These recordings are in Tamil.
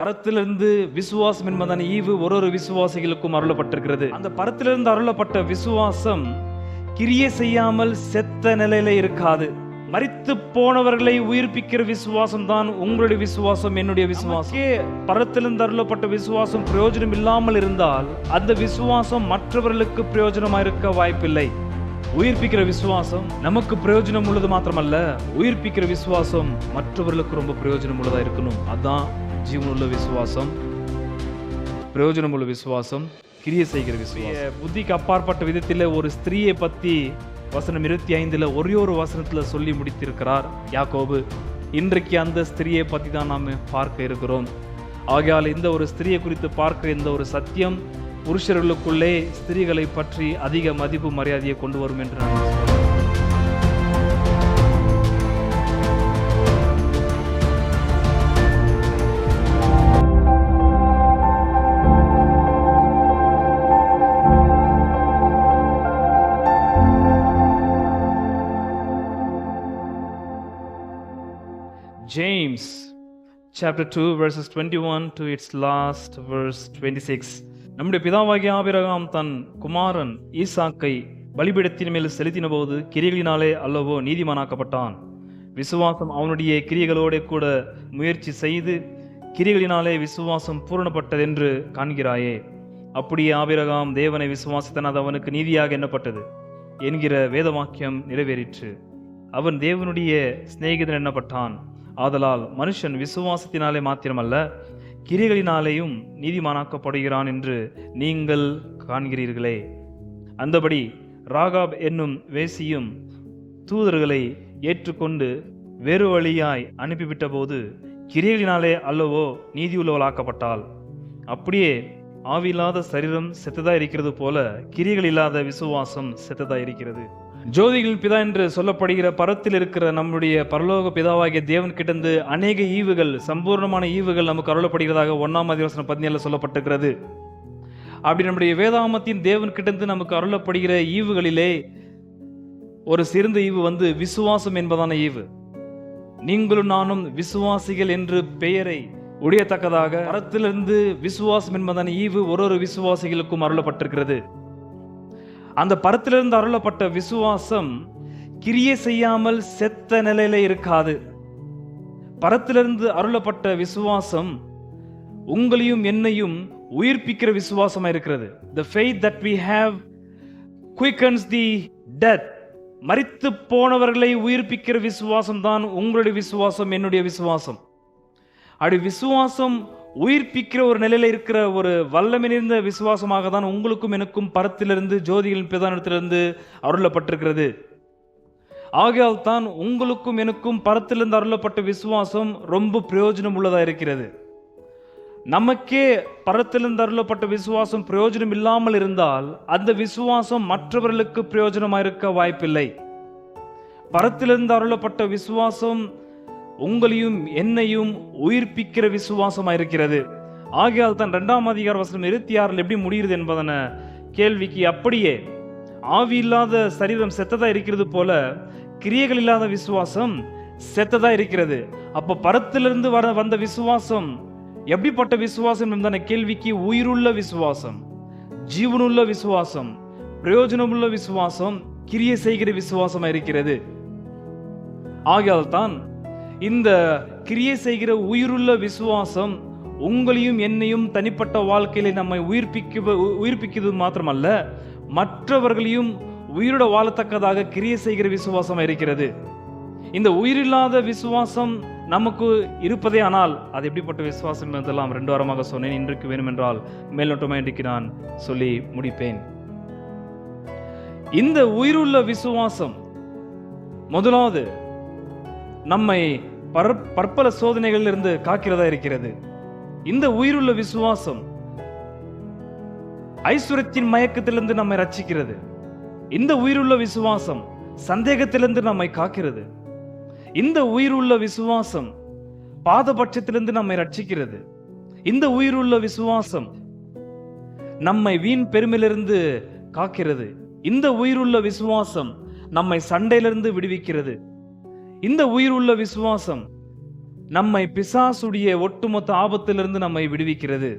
பரத்திலிருந்து விசுவாசம் என்பதான ஈவு ஒரு விசுவாசிகளுக்கும் அருளப்பட்டிருக்கிறது. அந்த பரத்திலிருந்து அருளப்பட்ட விசுவாசம் கிரியை செய்யாமல் செத்த நிலையில இருக்காது. மரித்து போனவர்களை உயிர்ப்பிக்கிற விசுவாசம் தான் உங்களுடைய விசுவாசம், என்னுடைய விசுவாசம். பரத்திலிருந்து அருளப்பட்ட விசுவாசம் பிரயோஜனம் இல்லாமல் இருந்தால் அந்த விசுவாசம் மற்றவர்களுக்கு பிரயோஜனமா இருக்க வாய்ப்பில்லை. உயிர்ப்பிக்கிற விசுவாசம் நமக்கு பிரயோஜனம் உள்ளது மாத்திரமல்ல, உயிர்ப்பிக்கிற விசுவாசம் மற்றவர்களுக்கு ரொம்ப பிரயோஜனம் உள்ளதா இருக்கணும். அதான் ஜீவனுள்ள விசுவாசம், பிரயோஜனம் உள்ள விசுவாசம், கிரியை செய்கிற விசுவாசம். புத்திக்கு அப்பாற்பட்ட விதத்தில் ஒரு ஸ்திரீயை பத்தி வசனம் 25 ஒரே ஒரு வசனத்துல சொல்லி முடித்திருக்கிறார் யாக்கோபு. இன்றைக்கு அந்த ஸ்திரியை பத்தி தான் நாம் பார்க்க இருக்கிறோம். ஆகையால் இந்த ஒரு ஸ்திரியை குறித்து பார்க்க இந்த ஒரு சத்தியம் புருஷர்களுக்குள்ளே ஸ்திரீகளை பற்றி அதிக மதிப்பு மரியாதையை கொண்டு வரும் என்று நான் சொல்றேன். James chapter 2 verses 21 to its last verse 26. நம்முடைய பிதாவாகிய ஆபிரகாம் தன் குமாரன் ஈசாக்கை பலிபீடத்தின் மேல் செலுத்தின போது கிரியைகளினாலே அல்லவோ நீதிமானாக்கப்பட்டான். விசுவாசம் அவனுடைய கிரியைகளோட கூட முயற்சி செய்து கிரியைகளினாலே விசுவாசம் பூரணப்பட்டதென்று காண்கிறாயே. அப்படியே ஆபிரகாம் தேவனை விசுவாசித்தன், அது அவனுக்கு நீதியாக எண்ணப்பட்டது என்கிற வேதவாக்கியம் நிறைவேறிற்று. அவன் தேவனுடைய சிநேகிதன் எண்ணப்பட்டான். ஆதலால் மனுஷன் விசுவாசத்தினாலே மாத்திரமல்ல கிரியைகளினாலேயும் நீதிமானாக்கப்படுகிறான் என்று நீங்கள் காண்கிறீர்களே. அந்தபடி ராகாப் என்னும் வேசியும் தூதர்களை ஏற்றுக்கொண்டு வேறு வழியாய் அனுப்பிவிட்ட போது கிரியைகளினாலே அல்லவோ நீதியுள்ளவளாக்கப்பட்டாள். அப்படியே ஆவியில்லாத சரீரம் செத்ததா இருக்கிறது போல கிரியைகள் இல்லாத விசுவாசம் செத்ததா இருக்கிறது. ஜோதிகளின் பிதா என்று சொல்லப்படுகிற பரத்தில் இருக்கிற நம்முடைய பரலோக பிதாவாகிய தேவன் கிட்டந்து அநேக ஈவுகள், சம்பூர்ணமான ஈவுகள் நமக்கு அருளப்படுகிறதாக 1:17 சொல்லப்பட்டிருக்கிறது. அப்படி நம்முடைய வேதாகமத்தின் தேவன் கிட்டந்து நமக்கு அருளப்படுகிற ஈவுகளிலே ஒரு சிறந்த ஈவு விசுவாசம் என்பதான ஈவு. நீங்களும் நானும் விசுவாசிகள் என்று பெயரை உடையத்தக்கதாக பரத்திலிருந்து விசுவாசம் என்பதான ஈவு ஒரு விசுவாசிகளுக்கும் அருளப்பட்டிருக்கிறது. அந்த பரத்திலிருந்து அருளப்பட்ட விசுவாசம் கிரியை செய்யாமல் செத்த நிலையில இருக்காது. பரத்திலிருந்து அருளப்பட்ட விசுவாசம் உங்களையும் என்னையும் உயிர்ப்பிக்கிற விசுவாசமா இருக்கிறது. The faith that we have quickens the death. மரித்து போனவர்களை உயிர்ப்பிக்கிற விசுவாசம் தான் உங்களுடைய விசுவாசம், என்னுடைய விசுவாசம். அப்படி விசுவாசம் உயிர்ப்பிக்கிற ஒரு நிலையில இருக்கிற ஒரு வல்லமை நிறைந்த விசுவாசமாக தான் உங்களுக்கும் எனக்கும் பரத்திலிருந்து ஜோதிகளின் பிதானிடத்திலிருந்து அருளப்பட்டிருக்கிறது. ஆகையால் தான் உங்களுக்கும் எனக்கும் பரத்திலிருந்து அருளப்பட்ட விசுவாசம் ரொம்ப பிரயோஜனம் உள்ளதா இருக்கிறது. நமக்கே பரத்திலிருந்து அருளப்பட்ட விசுவாசம் பிரயோஜனம் இல்லாமல் இருந்தால் அந்த விசுவாசம் மற்றவர்களுக்கு பிரயோஜனமாக இருக்க வாய்ப்பில்லை. பரத்திலிருந்து அருளப்பட்ட விசுவாசம் உங்களையும் என்னையும் உயிர்ப்பிக்கிற விசுவாசமா இருக்கிறது. ஆகையால் தான் 2ஆம் அதிகாரம் வசனம் 26 எப்படி முடிகிறது என்பதன கேள்விக்கு அப்படியே ஆவி இல்லாத சரீரம் செத்ததா இருக்கிறது போல கிரியைகள் இல்லாத விசுவாசம் செத்ததா இருக்கிறது. அப்ப பரத்திலிருந்து வந்த விசுவாசம் எப்படிப்பட்ட விசுவாசம் என்பதான கேள்விக்கு உயிருள்ள விசுவாசம், ஜீவனுள்ள விசுவாசம், பிரயோஜனமுள்ள விசுவாசம், கிரியை செய்கிற விசுவாசமா இருக்கிறது. ஆகையால் தான் இந்த கிரியை செய்கிற உயிருள்ள விசுவாசம் உங்களையும் என்னையும் தனிப்பட்ட வாழ்க்கையில நம்மை உயிர்ப்பிக்கிறது மாத்திரமல்ல, மற்றவர்களையும் உயிரோட வாழத்தக்கதாக கிரியை செய்கிற விசுவாசம் இருக்கிறது. இந்த உயிரில்லாத விசுவாசம் நமக்கு இருப்பதே ஆனால் அது எப்படிப்பட்ட விசுவாசம் என்றெல்லாம் 2 வாரமாக சொன்னேன். இன்றைக்கு வேணுமென்றால் மேல்நோட்டமாக இன்றைக்கு நான் சொல்லி முடிப்பேன். இந்த உயிருள்ள விசுவாசம் முதலாவது நம்மை பற்பல சோதனைகளில் இருந்து காக்கிறதா இருக்கிறது. இந்த உயிருள்ள விசுவாசம் ஐஸ்வர்யத்தின் மயக்கத்திலிருந்து நம்மை ரட்சிக்கிறது. இந்த உயிருள்ள விசுவாசம் சந்தேகத்திலிருந்து நம்மை காக்கிறது. இந்த உயிருள்ள விசுவாசம் பாதபட்சத்திலிருந்து நம்மை ரட்சிக்கிறது. இந்த உயிருள்ள விசுவாசம் நம்மை வீண் பெருமையிலிருந்து காக்கிறது. இந்த உயிருள்ள விசுவாசம் நம்மை சண்டையிலிருந்து விடுவிக்கிறது. இந்த உயிருள்ள விசுவாசம் நம்மை பிசாசுடைய ஒட்டுமொத்த ஆபத்திலிருந்து நம்மை விடுவிக்கிறது.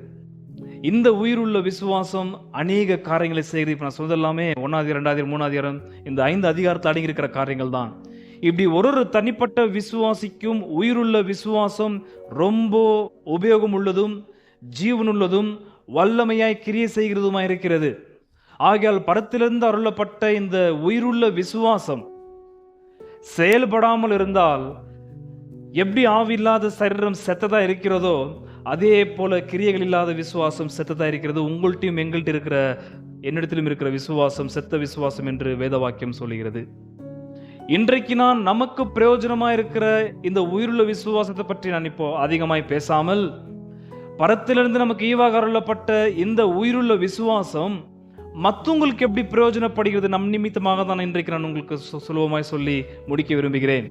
இந்த உயிருள்ள விசுவாசம் அநேக காரியங்களை செய்கிறது. இப்ப நான் சொல்றதெல்லாமே 1 2 3 இந்த 5 அதிகாரத்தில் அடங்கி இருக்கிற காரியங்கள் தான். இப்படி ஒரு தனிப்பட்ட விசுவாசிக்கும் உயிருள்ள விசுவாசம் ரொம்ப உபயோகம் உள்ளதும் ஜீவனுள்ளதும் வல்லமையாய் கிரியை செய்கிறதுமாய் இருக்கிறது. ஆகையால் பரத்திலிருந்து அருளப்பட்ட இந்த உயிருள்ள விசுவாசம் செயல்படாமல் இருந்தால் எப்படி ஆவில்லாத சரீரம் செத்ததா இருக்கிறதோ அதே போல கிரியைகள் இல்லாத விசுவாசம் செத்ததா இருக்கிறது. உங்கள்ட்டையும் எங்கள்கிட்ட இருக்கிற என்னிடத்திலும் இருக்கிற விசுவாசம் செத்த விசுவாசம் என்று வேத வாக்கியம் சொல்லுகிறது. இன்றைக்கு நான் நமக்கு பிரயோஜனமா இருக்கிற இந்த உயிருள்ள விசுவாசத்தை பற்றி நான் இப்போ அதிகமாய் பேசாமல், பரத்திலிருந்து நமக்கு ஈவாக அருளப்பட்ட இந்த உயிருள்ள விசுவாசம் மற்றவங்களுக்கு எப்படி பிரயோஜனப்படுகிறது நம் நிமித்தமாக தான் இன்றைக்கு நான் உங்களுக்கு சுலபமாய் சொல்லி முடிக்க விரும்புகிறேன்.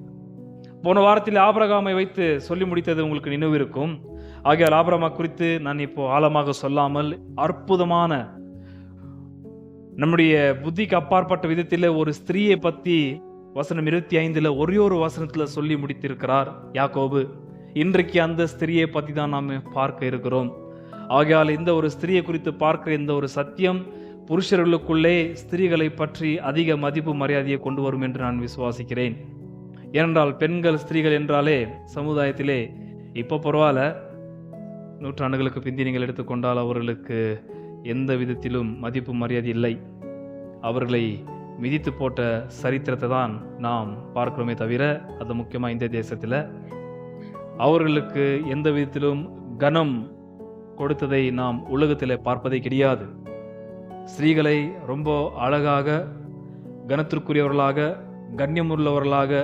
போன வாரத்தில் ஆபிரகாமை வைத்து சொல்லி முடித்தது உங்களுக்கு நினைவு இருக்கும். ஆகையால் ஆபிரகாமை குறித்து நான் இப்போ ஆழமாக சொல்லாமல், அற்புதமான நம்முடைய புத்திக்கு அப்பாற்பட்ட விதத்தில் ஒரு ஸ்திரீயை பற்றி வசனம் 25 ஒரே ஒரு வசனத்துல சொல்லி முடித்திருக்கிறார் யாக்கோபு. இன்றைக்கு அந்த ஸ்திரியை பற்றி தான் நாம் பார்க்க இருக்கிறோம். ஆகையால் இந்த ஒரு ஸ்திரியை குறித்து பார்க்கிற இந்த ஒரு சத்தியம் புருஷர்களுக்குள்ளே ஸ்திரீகளை பற்றி அதிக மதிப்பு மரியாதையை கொண்டு வரும் என்று நான் விசுவாசிக்கிறேன். ஏனென்றால் பெண்கள் ஸ்திரீகள் என்றாலே சமுதாயத்திலே இப்போ பரவாயில்ல, நூற்றாண்டுகளுக்கு பிந்தி நீங்கள் எடுத்துக்கொண்டால் அவர்களுக்கு எந்த விதத்திலும் மதிப்பு மரியாதை இல்லை. அவர்களை மிதித்து போட்ட சரித்திரத்தை தான் நாம் பார்க்கிறோமே தவிர, அது முக்கியமாக இந்த தேசத்தில் அவர்களுக்கு எந்த விதத்திலும் கனம் கொடுத்ததை நாம் உலகத்தில் பார்ப்பதே கிடையாது. ஸ்திரீகளை ரொம்ப அழகாக, கனத்திற்குரியவர்களாக, கண்ணியமுள்ளவர்களாக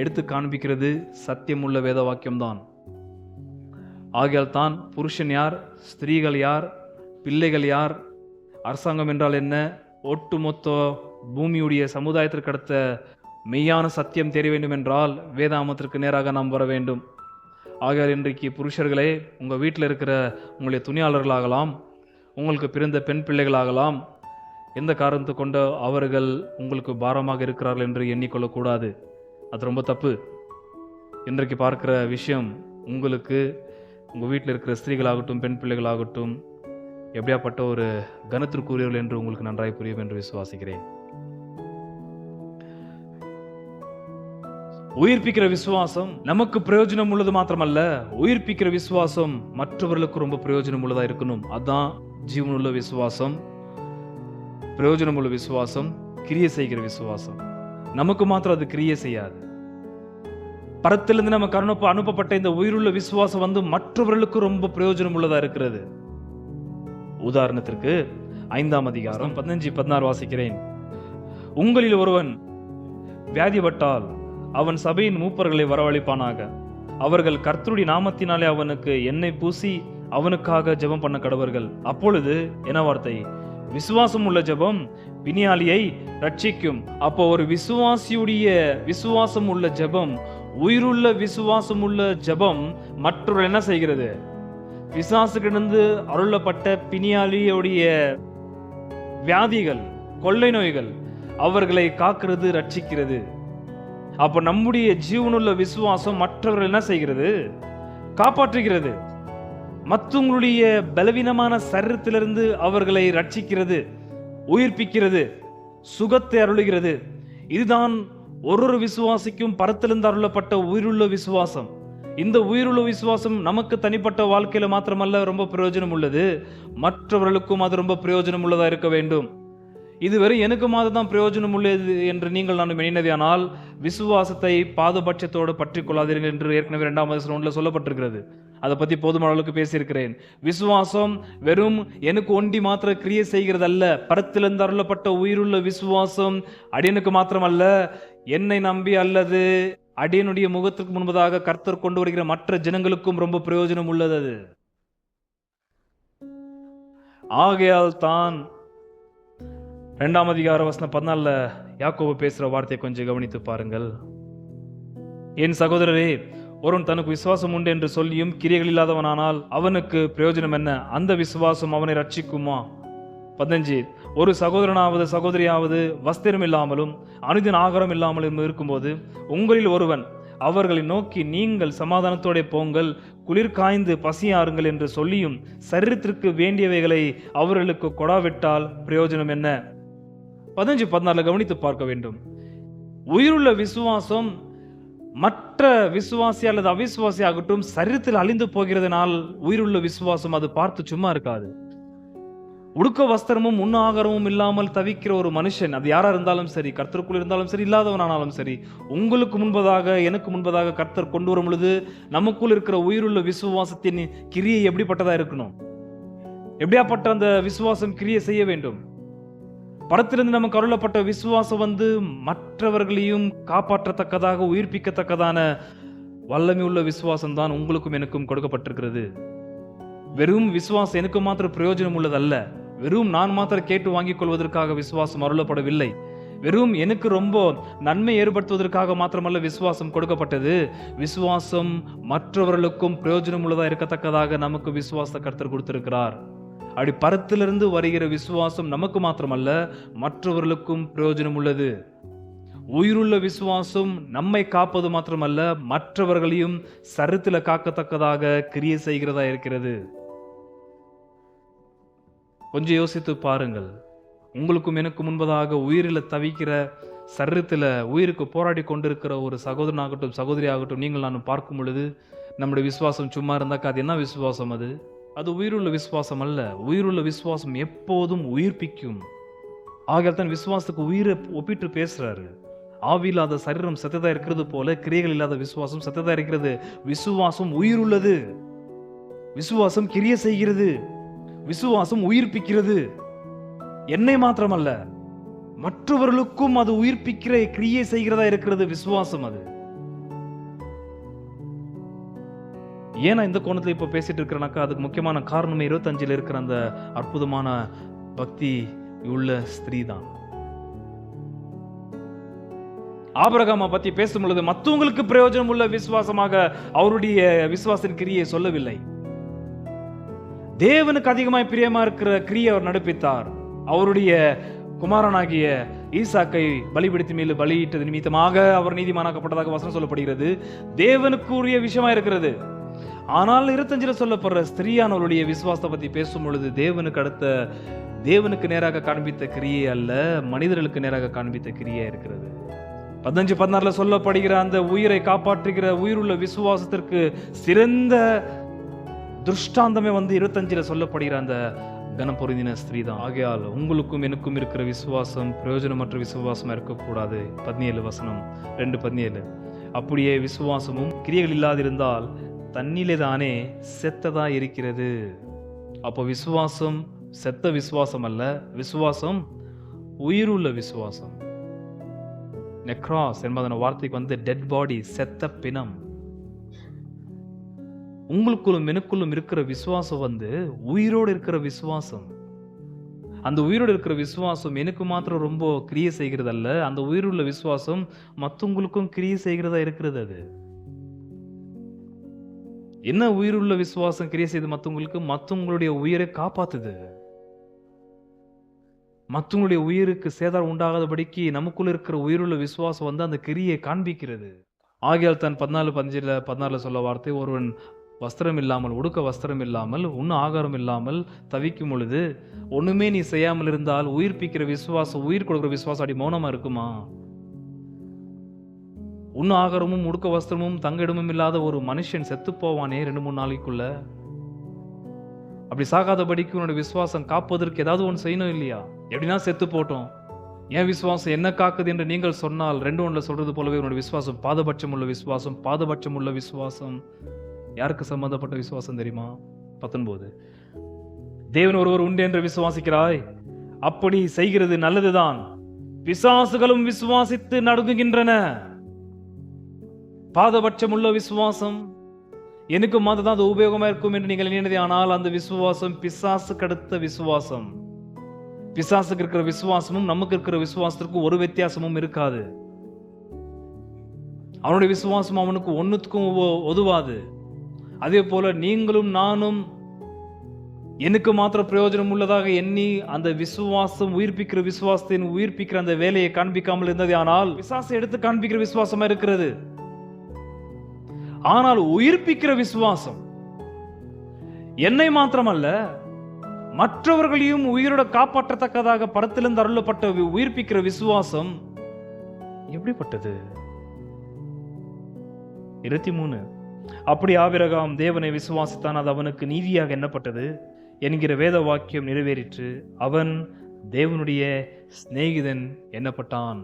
எடுத்து காண்பிக்கிறது சத்தியமுள்ள வேத வாக்கியம்தான். ஆகையால் தான் புருஷன் யார், ஸ்திரீகள் யார், பிள்ளைகள் யார், அரசாங்கம் என்றால் என்ன, ஒட்டுமொத்த பூமியுடைய சமுதாயத்திற்கு அடுத்த மெய்யான சத்தியம் தெரிய வேண்டும் என்றால் வேதாமத்திற்கு நேராக நாம் வர வேண்டும். ஆகையால் இன்றைக்கு புருஷர்களே, உங்கள் வீட்டில் இருக்கிற உங்களுடைய துணியாளர்களாகலாம், உங்களுக்கு பிறந்த பெண் பிள்ளைகளாகலாம், எந்த காரணத்தை கொண்டு அவர்கள் உங்களுக்கு பாரமாக இருக்கிறார்கள் என்று எண்ணிக்கொள்ளக்கூடாது. அது ரொம்ப தப்பு. இன்றைக்கு பார்க்கிற விஷயம் உங்களுக்கு, உங்கள் வீட்டில் இருக்கிற ஸ்திரீகளாகட்டும் பெண் பிள்ளைகளாகட்டும் எப்படியாப்பட்ட ஒரு கனத்திற்குரியவர்கள் என்று உங்களுக்கு நன்றாய் புரியும் என்று விசுவாசிக்கிறேன். உயிர்ப்பிக்கிற விசுவாசம் நமக்கு பிரயோஜனம் உள்ளது மாத்திரமல்ல, உயிர்ப்பிக்கிற விசுவாசம் மற்றவர்களுக்கு ரொம்ப பிரயோஜனம் உள்ளதா இருக்கணும். அதுதான் ஜீவனுள்ள விசுவாசம், பிரயோஜனமுள்ள விசுவாசம், கிரியை செய்கிற விசுவாசம். நமக்கு மாத்திரம் அது கிரியை செய்யாது. பரத்திலிருந்து நமக்கு அனுப்பப்பட்ட இந்த உயிருள்ள விசுவாசம் மற்றவர்களுக்கு ரொம்ப பிரயோஜனம் உள்ளதா இருக்கிறது. உதாரணத்திற்கு 5ஆம் அதிகாரம் 15-16 வாசிக்கிறேன். உங்களில் ஒருவன் வியாதிப்பட்டால் அவன் சபையின் மூப்பர்களை வரவழைப்பானாக. அவர்கள் கர்த்தருடைய நாமத்தினாலே அவனுக்கு எண்ணெய் பூசி அவனுக்காக ஜெபம் பண்ண கடவர்கள். அப்பொழுது என்ன வார்த்தை? விசுவாசம் உள்ள ஜெபம் பிணியாளியை ரட்சிக்கும். அப்போ ஒரு விசுவாசியுடைய விசுவாசம் உள்ள ஜெபம், உயிருள்ள விசுவாசம் உள்ள ஜெபம் மற்றொரு என்ன செய்கிறது? பிசாசுகிடந்து அருளப்பட்ட பிணியாளியுடைய வியாதிகள், கொள்ளை நோய்கள், அவர்களை காக்கிறது, ரட்சிக்கிறது. அப்ப நம்முடைய ஜீவனுள்ள விசுவாசம் மற்றவர்கள் என்ன செய்கிறது? காப்பாற்றுகிறது. மற்றவங்களுடைய பலவீனமான சரீரத்திலிருந்து அவர்களை ரட்சிக்கிறது, உயிர்ப்பிக்கிறது, சுகத்தை அருளுகிறது. இதுதான் ஒரு விசுவாசிக்கும் பரத்திலிருந்து அருளப்பட்ட உயிருள்ள விசுவாசம். இந்த உயிருள்ள விசுவாசம் நமக்கு தனிப்பட்ட வாழ்க்கையில மாத்திரமல்ல ரொம்ப பிரயோஜனம் உள்ளது, மற்றவர்களுக்கும் அது ரொம்ப பிரயோஜனம் உள்ளதா இருக்க வேண்டும். இதுவரை எனக்கு தான் பிரயோஜனம் உள்ளது என்று நீங்கள் நான் எண்ணினதானால் விசுவாசத்தை பாதபட்சத்தோடு பற்றி கொள்ளாதீர்கள் என்று ஏற்கனவே 2ஆம் வசனத்தில் சொல்லப்பட்டிருக்கிறது. அதை பத்தி போதுமான அளவுக்கு பேசியிருக்கிறேன். விசுவாசம் வெறும் எனக்கு ஒண்டி மாத்திர கிரியை செய்கிறது அல்ல. பரத்திலிருந்து அருளப்பட்ட உயிருள்ள விசுவாசம் அடியனுக்கு மாத்திரமல்ல, என்னை நம்பி அல்லது அடியனுடைய முகத்திற்கு முன்பதாக கர்த்தர் கொண்டு வருகிற மற்ற ஜனங்களுக்கும் ரொம்ப பிரயோஜனம் உள்ளது. ஆகையால் தான் 2ஆம் அதிகாரம் வசனம் 14 யாக்கோபு பேசுற வார்த்தையை கொஞ்சம் கவனித்து பாருங்கள். என் சகோதரரே, ஒருவன் தனக்கு விசுவாசம் உண்டு என்று சொல்லியும் கிரியைகள் இல்லாதவனானால் அவனுக்கு பிரயோஜனம் என்ன? அந்த விசுவாசம் அவனை ரட்சிக்குமா? 15 ஒரு சகோதரனாவது சகோதரியாவது வஸ்திரம் இல்லாமலும் அனுதின ஆகாரம் இல்லாமலும் இருக்கும்போது உங்களில் ஒருவன் அவர்களை நோக்கி, நீங்கள் சமாதானத்தோட போங்கள், குளிர் காய்ந்து பசியாருங்கள் என்று சொல்லியும் சரீரத்திற்கு வேண்டியவைகளை அவர்களுக்கு கொடாவிட்டால் பிரயோஜனம் என்ன? 15-14 கவனித்து பார்க்க வேண்டும். உயிருள்ள விசுவாசம் மற்ற விசுவாசி அல்லது அவிசுவாசி ஆகட்டும் சரீரத்தில் அழிந்து போகிறதுனால் உயிருள்ள விசுவாசம் அது பார்த்து சும்மா இருக்காது. உடுக்க வஸ்திரமும் உண்ண ஆகாரமும் இல்லாமல் தவிக்கிற ஒரு மனுஷன், அது யாரா இருந்தாலும் சரி, கர்த்தருக்குள் இருந்தாலும் சரி, இல்லாதவனானாலும் சரி, உங்களுக்கு முன்பதாக எனக்கு முன்பதாக கர்த்தர் கொண்டு வரும் பொழுது நமக்குள் இருக்கிற உயிருள்ள விசுவாசத்தின் கிரியை எப்படிப்பட்டதா இருக்கணும்? எப்படியாப்பட்ட அந்த விசுவாசம் கிரியை செய்ய வேண்டும்? பரத்திலிருந்து நமக்கு அருளப்பட்ட விசுவாசம் மற்றவர்களையும் காப்பாற்றத்தக்கதாக உயிர்ப்பிக்கத்தக்கதான வல்லமை உள்ள விசுவாசம் தான் உங்களுக்கும் எனக்கும் கொடுக்கப்பட்டிருக்கிறது. வெறும் விசுவாசம் எனக்கு மாத்திர பிரயோஜனம் உள்ளதல்ல. வெறும் நான் மாத்திரம் கேட்டு வாங்கிக் கொள்வதற்காக விசுவாசம் அருளப்படவில்லை. வெறும் எனக்கு ரொம்ப நன்மை ஏற்படுத்துவதற்காக மாத்திரமல்ல விசுவாசம் கொடுக்கப்பட்டது. விசுவாசம் மற்றவர்களுக்கும் பிரயோஜனம் உள்ளதா இருக்கத்தக்கதாக நமக்கு விசுவாச கர்த்தர் கொடுத்திருக்கிறார். அப்படி பரத்திலிருந்து வருகிற விசுவாசம் நமக்கு மாத்திரமல்ல மற்றவர்களுக்கும் பிரயோஜனம் உள்ளது. உயிருள்ள விசுவாசம் நம்மை காப்பது மாத்திரமல்ல மற்றவர்களையும் சரீரத்தில் காக்கத்தக்கதாக கிரியை செய்கிறதா இருக்கிறது. கொஞ்சம் யோசித்து பாருங்கள். உங்களுக்கும் எனக்கு முன்பதாக உயிரில் தவிக்கிற சரீரத்தில் உயிருக்கு போராடி கொண்டிருக்கிற ஒரு சகோதரனாகட்டும் சகோதரி ஆகட்டும் நீங்கள் நானும் பார்க்கும் பொழுது நம்முடைய விசுவாசம் சும்மா இருந்தாக்கா அது என்ன விசுவாசம்? அது உயிருள்ள விசுவாசம் அல்ல. உயிருள்ள விசுவாசம் எப்போதும் உயிர்ப்பிக்கும். ஆகையால் தான் விசுவாசத்துக்கு உயிரை ஒப்பிட்டு பேசுறாரு. ஆவி இல்லாத சரீரம் செத்ததா இருக்கிறது போல கிரியைகள் இல்லாத விசுவாசம் செத்ததா இருக்கிறது. விசுவாசம் உயிருள்ளது. விசுவாசம் கிரியை செய்கிறது. விசுவாசம் உயிர்ப்பிக்கிறது. என்னை மாத்திரமல்ல மற்றவர்களுக்கும் அது உயிர்ப்பிக்கிற கிரியை செய்கிறதா இருக்கிறது விசுவாசம். அது ஏன்னா இந்த கோணத்துல இப்ப பேசிட்டு இருக்கிறனாக்கா அதுக்கு முக்கியமான காரணம் 25 இருக்கிற அந்த அற்புதமான பக்தி உள்ள ஸ்திரீ தான். ஆபிரகாமை பத்தி பேசும் பொழுது மற்றவங்களுக்கு பிரயோஜனம் உள்ள விசுவாசமாக அவருடைய விசுவாசின் கிரியை சொல்லவில்லை. தேவனுக்கு அதிகமாய் பிரியமா இருக்கிற கிரியை அவர் நடப்பித்தார். அவருடைய குமாரனாகிய ஈசாக்கை பலிபீடத்தின் மேல் பலியிட்டது நிமித்தமாக அவர் நீதிமானாக்கப்பட்டதாக வசனம் சொல்லப்படுகிறது. தேவனுக்குரிய விஷயமா இருக்கிறது. ஆனால் 25 சொல்லப்படுற ஸ்திரீயானவருடைய விசுவாசத்தை பத்தி பேசும் பொழுது தேவனுக்கு நேராக காண்பித்த கிரியை அல்ல, மனிதர்களுக்கு நேராக காண்பித்த கிரியை இருக்கிறது. 15-16 சொல்லப்படுகிற அந்த உயிரை காப்பாற்றுகிற உயிருள்ள விசுவாசத்திற்கு சிறந்த திருஷ்டாந்தமே 25 சொல்லப்படுகிற அந்த கனம் பொருந்தின ஸ்திரீ தான். ஆகையால் உங்களுக்கும் எனக்கும் இருக்கிற விசுவாசம் பிரயோஜனமற்ற விசுவாசமா இருக்கக்கூடாது. 17 வசனம் 2:17. அப்படியே விசுவாசமும் கிரியைகள் இல்லாதிருந்தால் தன்னிலே தானே செத்ததா இருக்கிறது. அப்போ விசுவாசம் செத்த விசுவாசம் அல்ல, விசுவாசம் உயிருள்ள விசுவாசம். நெக்ராஸ் என்பதன வார்த்தைக்கு டெட் பாடி, செத்த பிணம். உங்களுக்குள்ளும் எனக்குள்ளும் இருக்கிற விசுவாசம் உயிரோடு இருக்கிற விசுவாசம். அந்த உயிரோடு இருக்கிற விசுவாசம் எனக்கு மாத்திரம் ரொம்ப கிரியை செய்கிறது அல்ல, அந்த உயிருள்ள விசுவாசம் மற்றவங்களுக்கும் கிரியை செய்கிறதா இருக்கிறது. அது என்ன உயிருள்ள விசுவாசம் கிரியை செய்து மற்றவங்களுடைய உயிரை காப்பாத்துது. மற்றவங்களுடைய உயிருக்கு சேதாரம் உண்டாகாதபடிக்கு நமக்குள்ள இருக்கிற உயிருள்ள விசுவாசம் அந்த கிரியை காண்பிக்கிறது. ஆகையால் தான் 14-15 சொல்ல வார்த்தை, ஒருவன் வஸ்திரம் இல்லாமல் உடுக்க வஸ்திரம் இல்லாமல் உண்ண ஆகாரம் இல்லாமல் தவிக்கும் பொழுது ஒண்ணுமே நீ செய்யாமல் இருந்தால் உயிர்ப்பிக்கிற விசுவாசம், உயிர் கொடுக்கிற விசுவாசம் அப்படி மௌனமா இருக்குமா? உண்ண ஆகாரமும் உடுக்க வஸ்திரமும் தங்க இடமும் இல்லாத ஒரு மனுஷன் செத்து போவானே 2-3 நாளைக்குள்ள. அப்படி சாகாதபடிக்கு உன்னோட விசுவாசம் காப்பதற்கு ஏதாவது ஒன்று செய்யணும் இல்லையா? எப்படின்னா செத்து போட்டோம், என் விசுவாசம் என்ன காக்குது என்று நீங்கள் சொன்னால் 2:1 சொல்றது போலவே உன்னோட விசுவாசம் பாதபட்சம் உள்ள விசுவாசம். பாதபட்சம் உள்ள விசுவாசம் யாருக்கு சம்பந்தப்பட்ட விசுவாசம் தெரியுமா? 19 தேவன் ஒருவர் உண்டு என்று விசுவாசிக்கிறாய், அப்படி செய்கிறது நல்லதுதான், பிசாசுகளும் விசுவாசித்து நடுங்குகின்றன. பாதபட்சம் உள்ள விசுவாசம் எனக்கு மாத்திரம் அது உபயோகமா இருக்கும் என்று நீங்கள் நினைத்தே, ஆனால் அந்த விசுவாசம் பிசாசுக்கு அடுத்த விசுவாசம். பிசாசுக்கு இருக்கிற விசுவாசமும் நமக்கு இருக்கிற விசுவாசத்திற்கும் ஒரு வித்தியாசமும் இருக்காது. அவனுடைய விசுவாசம் அவனுக்கு ஒன்னுக்கும் உதவாது. அதே போல நீங்களும் நானும் எனக்கு மாத்திரம் பிரயோஜனம் உள்ளதாக எண்ணி அந்த விசுவாசம் உயிர்ப்பிக்கிற விசுவாசத்தின் உயிர்ப்பிக்கிற அந்த வேலையை காண்பிக்காமல் இருந்தது, ஆனால் பிசாசை எடுத்து காண்பிக்கிற விசுவாசமா இருக்கிறது. ஆனால் உயிர்ப்பிக்கிற விசுவாசம், என்னை மாத்திரமல்ல மற்றவர்களையும் உயிரோட காப்பாற்றத்தக்கதாக பரத்திலிருந்து அருளப்பட்ட உயிர்ப்பிக்கிற விசுவாசம் எப்படிப்பட்டது? 23 அப்படி ஆபிரகாம் தேவனை விசுவாசித்தான், அது அவனுக்கு நீதியாக எண்ணப்பட்டது என்கிற வேத வாக்கியம் நிறைவேறிற்று. அவன் தேவனுடைய சிநேகிதன் எண்ணப்பட்டான்.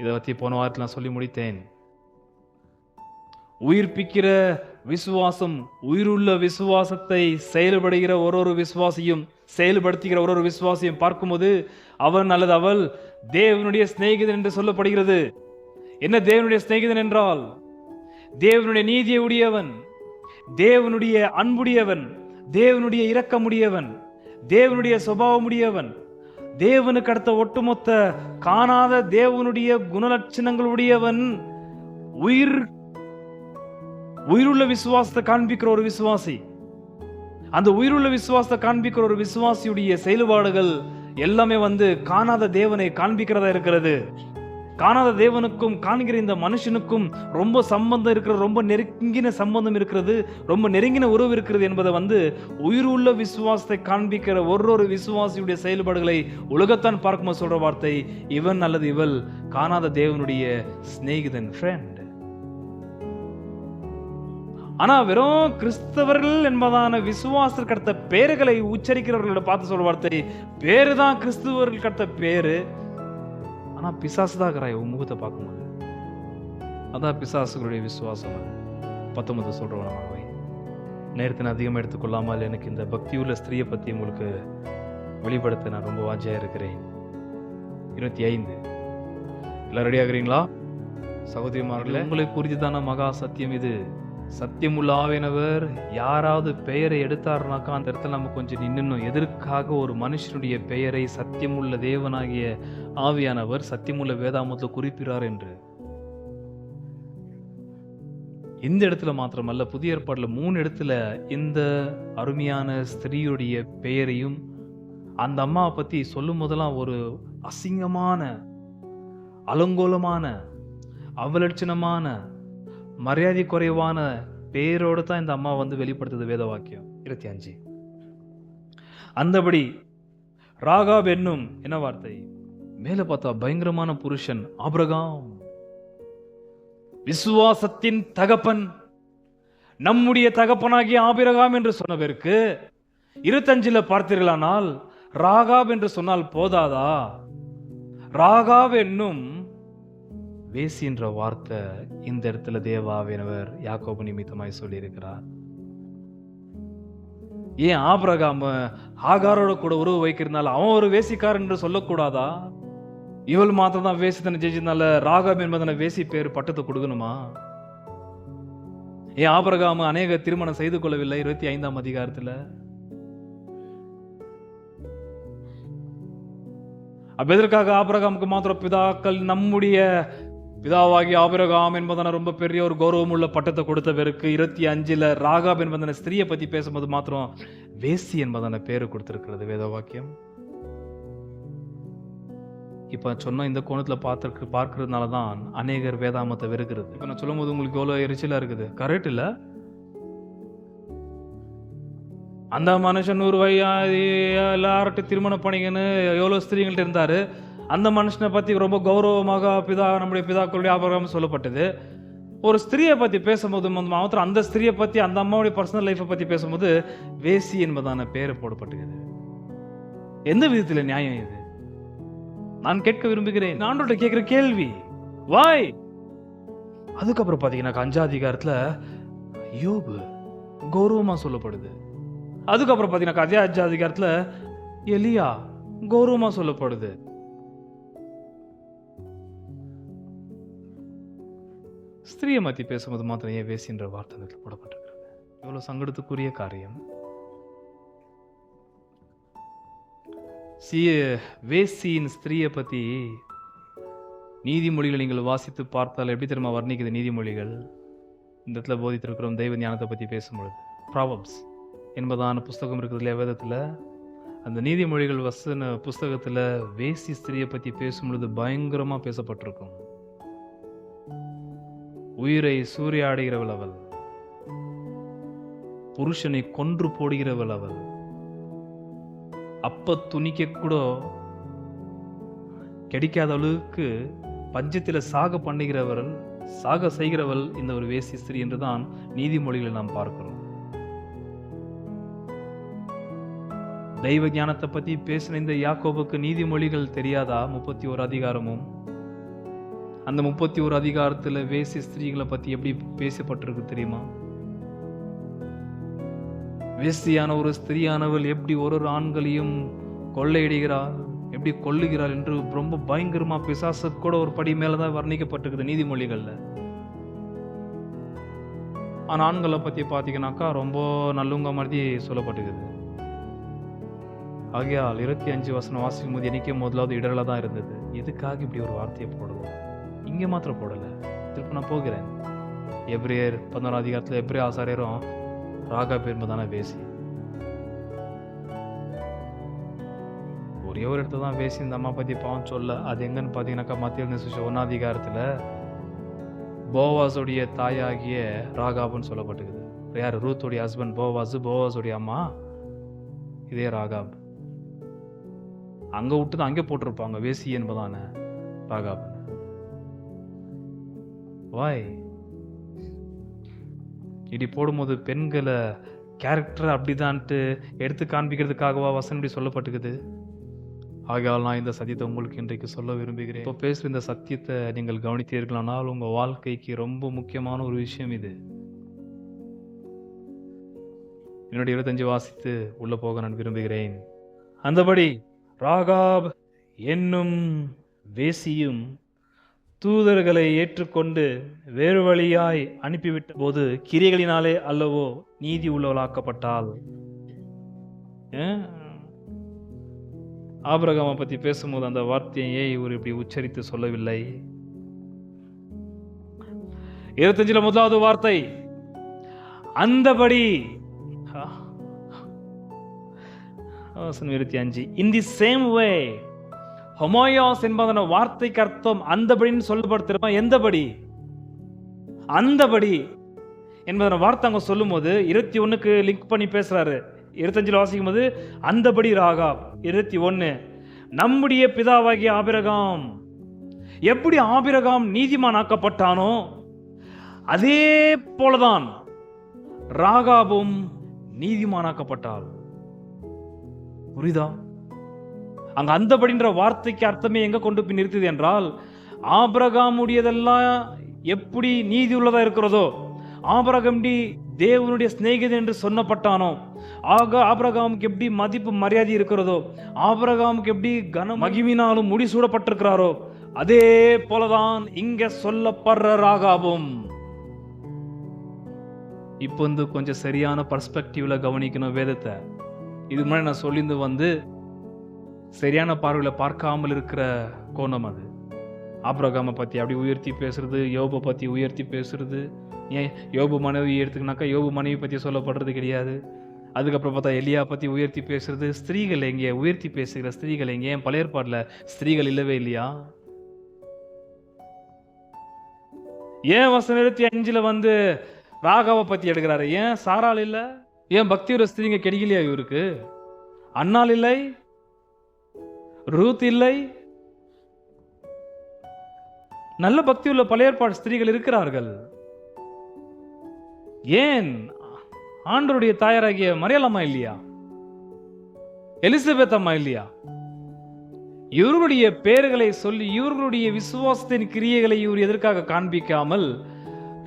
இதை பற்றி போன வாரத்தில் நான் சொல்லி முடித்தேன். உயிர்ப்பிக்கிற விசுவாசம், உயிருள்ள விசுவாசத்தை செயல்படுகிற ஒரு விசுவாசியும் செயல்படுத்துகிற ஒரு விசுவாசியும் பார்க்கும்போது அவன் அல்லது அவள் தேவனுடைய சிநேகிதன் என்று சொல்லப்படுகிறது. என்ன தேவனுடைய சிநேகிதன் என்றால், தேவனுடைய நீதியை உடையவன், தேவனுடைய அன்புடையவன், தேவனுடைய இரக்கமுடையவன், தேவனுடைய சுபாவமுடையவன், தேவனுக்கு அடுத்த ஒட்டுமொத்த காணாத தேவனுடைய குணலட்சணங்களுடையவன், உயிருள்ள விசுவாசத்தை காண்பிக்கிற ஒரு விசுவாசி. அந்த உயிருள்ள விசுவாசத்தை காண்பிக்கிற ஒரு விசுவாசியுடைய செயல்பாடுகள் எல்லாமே காணாத தேவனை காண்பிக்கிறதா இருக்கிறது. காணாத தேவனுக்கும் காண்கிற இந்த மனுஷனுக்கும் ரொம்ப சம்பந்தம் இருக்கிறது, ரொம்ப நெருங்கின சம்பந்தம் இருக்கிறது, ரொம்ப நெருங்கின உறவு இருக்கிறது என்பதை உயிருள்ள விசுவாசத்தை காண்பிக்கிற ஒரு விசுவாசியுடைய செயல்பாடுகளை உலகத்தான் பார்க்கும்போது சொல்ற வார்த்தை, இவன் அல்லது இவள் காணாத தேவனுடைய சிநேகிதன், ஃப்ரெண்ட். ஆனா வெறும் கிறிஸ்தவர்கள் என்பதான விசுவாசத்திற்கு அடுத்த பேர்களை உச்சரிக்கிறவர்களோட பார்த்து சொல்ற வார்த்தை, பேரு தான் கிறிஸ்தவர்களுக்கு அடுத்த பேரு, ஆனா பிசாசுதான் உன் முகத்தை பார்க்கும்போது. அதான் பிசாசுகளுடைய விசுவாசம். 19 சொல்றவனாகவே நேரத்தின் அதிகமாக எடுத்துக்கொள்ளாமல் எனக்கு இந்த பக்தியுள்ள ஸ்திரீயை பத்தி உங்களுக்கு வெளிப்படுத்த நான் ரொம்ப வாஞ்சியா இருக்கிறேன். 25 எல்லாம் ரெடி ஆகுறீங்களா சகோதரிமார்களே? உங்களை குறித்துதான மகா சத்தியம் இது. சத்தியமுள்ள ஆவியானவர் யாராவது பெயரை எடுத்தாருனாக்கா அந்த இடத்துல நம்ம கொஞ்சம் நின்னும். எதற்காக ஒரு மனுஷனுடைய பெயரை சத்தியமுள்ள தேவனாகிய ஆவியானவர் சத்தியமுள்ள வேதாமத்தில் குறிப்பிறார் என்று. இந்த இடத்துல மாத்திரமல்ல, புதிய ஏற்பாடுல 3 இடத்துல இந்த அருமையான ஸ்திரீயுடைய பெயரையும் அந்த அம்மாவை பத்தி சொல்லும் போதெல்லாம் ஒரு அசிங்கமான, அலங்கோலமான, அவலட்சணமான, மரியாதை குறைவான பேரோடு தான் இந்த அம்மா வெளிப்படுத்துது வேத வாக்கியம். 25 அந்தபடி ராகாப் என்னும் என்ன வார்த்தை, மேல பார்த்தா பயங்கரமான புருஷன் ஆபிரகாம், விசுவாசத்தின் தகப்பன், நம்முடைய தகப்பனாகிய ஆபிரகாம் என்று சொன்னவருக்கு 25 பார்த்தீர்களானால் ராகாப் என்று சொன்னால் போதாதா? ராகாப் என்னும் வேசி என்ற வார்த்தை இந்த இடத்துல தேவாவியனவர் யாக்கோபு நிமித்தமாய் சொல்லி இருக்கிறார். ஏன் ஆபிரகாம் ஆகாரோட கூட உறவு வைக்கிறதுனால அவன் ஒரு வேசிக்காரன் என்று சொல்லக்கூடாதா? இவள் மாத்திரம் தான் வேசித்தனை ஜெயிச்சதுனால ராகாப் என்பதன வேசி பேர் பட்டத்தை கொடுக்கணுமா? ஏன் ஆபிரகாம் அநேக திருமணம் செய்து கொள்ளவில்லை? 25ஆம் அதிகாரத்துல எதற்காக ஆபிரகாமுக்கு மாத்திரம் பிதாக்கள் நம்முடைய பிதாவாகி ஆபிரகாம் என்பதன ரொம்ப பெரிய ஒரு கௌரவம் உள்ள பட்டத்தை கொடுத்தவருக்கு 25 ராகாப் என்பதன ஸ்திரியை பத்தி பேசும்போது மாத்திரம் வேசி என்பதான பேரு கொடுத்திருக்கிறது வேத வாக்கியம். இப்ப சொன்ன இந்த கோணத்துல பார்க்கறதுனாலதான் அநேகர் வேதாமத்தை வெறுக்கிறது. இப்ப நான் சொல்லும் போது உங்களுக்கு எவ்வளவு எரிச்சலா இருக்குது, கரெக்ட் இல்ல? அந்த மனுஷன் 100 வயது எல்லார்ட்டும் திருமணம் பண்ணிங்கன்னு எவ்வளவு ஸ்திரீங்கள்ட்ட இருந்தாரு. அந்த மனுஷனை பத்தி ரொம்ப கௌரவமாக நம்முடைய பிதாக்களுடைய ஆபிரகாம் சொல்லப்பட்டது. ஒரு ஸ்திரியை பத்தி பேசும்போது மாத்திரம் அந்த ஸ்திரியை பத்தி, அந்த அம்மாவுடைய பர்சனல் லைஃபை பத்தி பேசும்போது வேசி என்பதான பெயரை போடப்பட்டது. எந்த விதத்துல நியாயம் இது? நான் கேட்க விரும்புகிறேன். நான் கேட்கிற கேள்வி வாய். அதுக்கப்புறம் பாத்தீங்கன்னா 5ஆம் அதிகாரத்துல யோபு கௌரவமா சொல்லப்படுது. அதுக்கப்புறம் பாத்தீங்கன்னா அதே 5ஆம் அதிகாரத்துல எலியா கௌரவமா சொல்லப்படுது. ஸ்திரியை மாத்தி பேசும்போது மாத்திரம் ஏன் வேசின்ற வார்த்தை போடப்பட்டிருக்கிறது? எவ்வளவு சங்கடத்துக்குரிய காரியம். வேசியின் ஸ்திரியை பத்தி நீதிமொழிகள் நீங்கள் வாசித்து பார்த்தால் எப்படி தெரியுமா வர்ணிக்குது? நீதிமொழிகள் இந்த இடத்துல போதித்திருக்கிறோம் தெய்வ ஞானத்தை பத்தி பேசும்பொழுது ப்ராவர்ப்ஸ் என்பதான புஸ்தகம் இருக்குது இல்லையா வேதத்துல. அந்த நீதிமொழிகள் வசன புஸ்தகத்துல வேசி ஸ்திரியை பத்தி பேசும்பொழுது பயங்கரமா பேசப்பட்டிருக்கும். உயிரை சூறையாடுகிறவள் அவள். புருஷனை கொன்று போடுகிறவள் அவள். அப்ப துணிக்க கூட கிடைக்காத அளவுக்கு பஞ்சத்தில சாக பண்ணுகிறவள், சாக செய்கிறவள் இந்த ஒரு வேசி ஸ்திரீ என்றுதான் நீதிமொழிகளை நாம் பார்க்கிறோம். தெய்வ ஞானத்தை பத்தி பேசின இந்த யாக்கோபுக்கு நீதிமொழிகள் தெரியாதா? 31 அதிகாரமும். அந்த 31 அதிகாரத்துல வேசி ஸ்திரீகளை பத்தி எப்படி பேசப்பட்டிருக்கு தெரியுமா? வேசியான ஒரு ஸ்திரீயானவள் எப்படி ஒரு ஆண்களையும் கொள்ளையிடுகிறாள், எப்படி கொல்லுகிறாள் என்று ரொம்ப பயங்கரமா பிசாசு கூட ஒரு படி மேலதான் வர்ணிக்கப்பட்டிருக்குது நீதிமொழிகள்ல. ஆனா ஆண்களை பத்தி பாத்தீங்கன்னாக்கா ரொம்ப நல்லவங்க மாதிரி சொல்லப்பட்டிருக்குது. ஆகையால் 25 வசனம் வாசிக்கும் போது எனக்கே முதலாவது இடரலா தான் இருந்தது. எதுக்காக இப்படி ஒரு வார்த்தையை போடுவோம்? இங்க மாத்திரம் போடல, திருப்ப நான் போகிறேன். எபிரேயர் 11 அதிகாரத்துல எபிரேய ஆசாரியரும் ராகாப் என்பதான வேசி. ஒரே ஒரு இடத்துல தான் வேசி இந்த அம்மா பத்தி பாவம் சொல்ல. அது எங்கன்னு பாத்தீங்கன்னாக்கா மத்திய 1 அதிகாரத்துல போவாஸுடைய தாயாகிய ராகாப்னு சொல்லப்பட்டிருக்குது. யார்? ரூத்துடைய ஹஸ்பண்ட் போவாஸ், போவாஸுடைய அம்மா இதே ராகாப். அங்க விட்டு அங்கே போட்டிருப்பாங்க வேசி என்பதான ராகாப். வாய் இடி போடும்போது பெண்களை கேரக்டர் அப்படிதான்ட்டு எடுத்து காண்பிக்கிறதுக்காகவா வசனம் இப்படி சொல்லப்பட்டுக்குது? ஆகையால் நான் இந்த சத்தியத்தை உங்களுக்கு இன்றைக்கு சொல்ல விரும்புகிறேன். இப்போ பேசுகிற இந்த சத்தியத்தை நீங்கள் கவனித்தீர்களானால் உங்க வாழ்க்கைக்கு ரொம்ப முக்கியமான ஒரு விஷயம் இது. என்னுடைய 25 வாசித்து உள்ள போக நான் விரும்புகிறேன். அந்தபடி ராகாப் என்னும் வேசியும் தூதர்களை ஏற்றுக்கொண்டு வேறு வழியாய் அனுப்பிவிட்ட போது கிரியைகளினாலே அல்லவோ நீதி உள்ளவளாக்கப்பட்டாள். ஆபிரகாமை பத்தி பேசும்போது அந்த வார்த்தையை இவர் இப்படி உச்சரித்து சொல்லவில்லை. 25 முதலாவது வார்த்தை அந்தபடி. 25 in the same way. ஹொமோயாஸ் என்பதான வார்த்தைக்கு அர்த்தம் அந்தபடின்னு சொல்லப்படுத்திருப்பான். எந்தபடி? அந்தபடி என்பதான வார்த்தை அங்க சொல்லும் போது 21க்கு லிங்க் பண்ணி பேசுறாரு. 25 வாசிக்கும் போது அந்தபடி ராகாப். 21 நம்முடைய பிதாவாகிய ஆபிரகாம் எப்படி ஆபிரகாம் நீதிமான் ஆக்கப்பட்டானோ அதே போலதான் ராகாபும் நீதிமானாக்கப்பட்டாள். புரியுதா? அங்க அந்தபடின்ற வார்த்தைக்கு அர்த்தமே எங்க கொண்டு போய் நிறுத்துது என்றால், ஆபிரகாமுடையதெல்லாம் எப்படி நீதி உள்ளதா இருக்கிறதோ, ஆபிரகாம் தேவனுடைய சிநேகிதன் என்று சொன்னப்பட்டானோ, ஆபிரகாமுக்கு எப்படி மதிப்பு மரியாதை இருக்கிறதோ, ஆபிரகாமுக்கு எப்படி கன மகிமினாலும் முடிசூடப்பட்டிருக்கிறாரோ, அதே போலதான் இங்க சொல்லப்படுற ராகாபும். இப்போ வந்து கொஞ்சம் சரியான பர்ஸ்பெக்டிவ்ல கவனிக்கணும் வேதத்தை. இது முன்னாடி நான் சொல்லிந்து சரியான பார்வையில பார்க்காமல் இருக்கிற கோணம் அது. ஆபிரகாமை பத்தி அப்படி உயர்த்தி பேசுறது, யோபை பத்தி உயர்த்தி பேசுறது. ஏன் யோபு மனைவி எடுத்துக்கினாக்கா யோபு மனைவி பத்தி சொல்லப்படுறது கிடையாது. அதுக்கப்புறம் பார்த்தா எலியா பத்தி உயர்த்தி பேசுறது. ஸ்திரீகள் எங்கே உயர்த்தி பேசுகிற ஸ்திரீகள் எங்கே? ஏன் பழைய ஏற்பாடுல ஸ்திரீகள் இல்லவே இல்லையா? ஏன் வசனம் 25 ராகாவை பத்தி எடுக்கிறாரு? ஏன் சாராள் இல்ல? ஏன் பக்தியோட ஸ்திரீங்க கிடைக்கலையா இவருக்கு? அன்னாள் இல்லை, ரூத் இல்லை. நல்ல பக்தி உள்ள பழைய ஏற்பாடு ஸ்திரீகள் இருக்கிறார்கள். ஏன் ஆண்டவருடைய தாயாராகிய மரியாள் அம்மா இல்லையா? எலிசபெத் அம்மா இல்லையா? இவர்களுடைய பெயர்களை சொல்லி இவர்களுடைய விசுவாசத்தின் கிரியைகளை இவர் எதற்காக காண்பிக்காமல்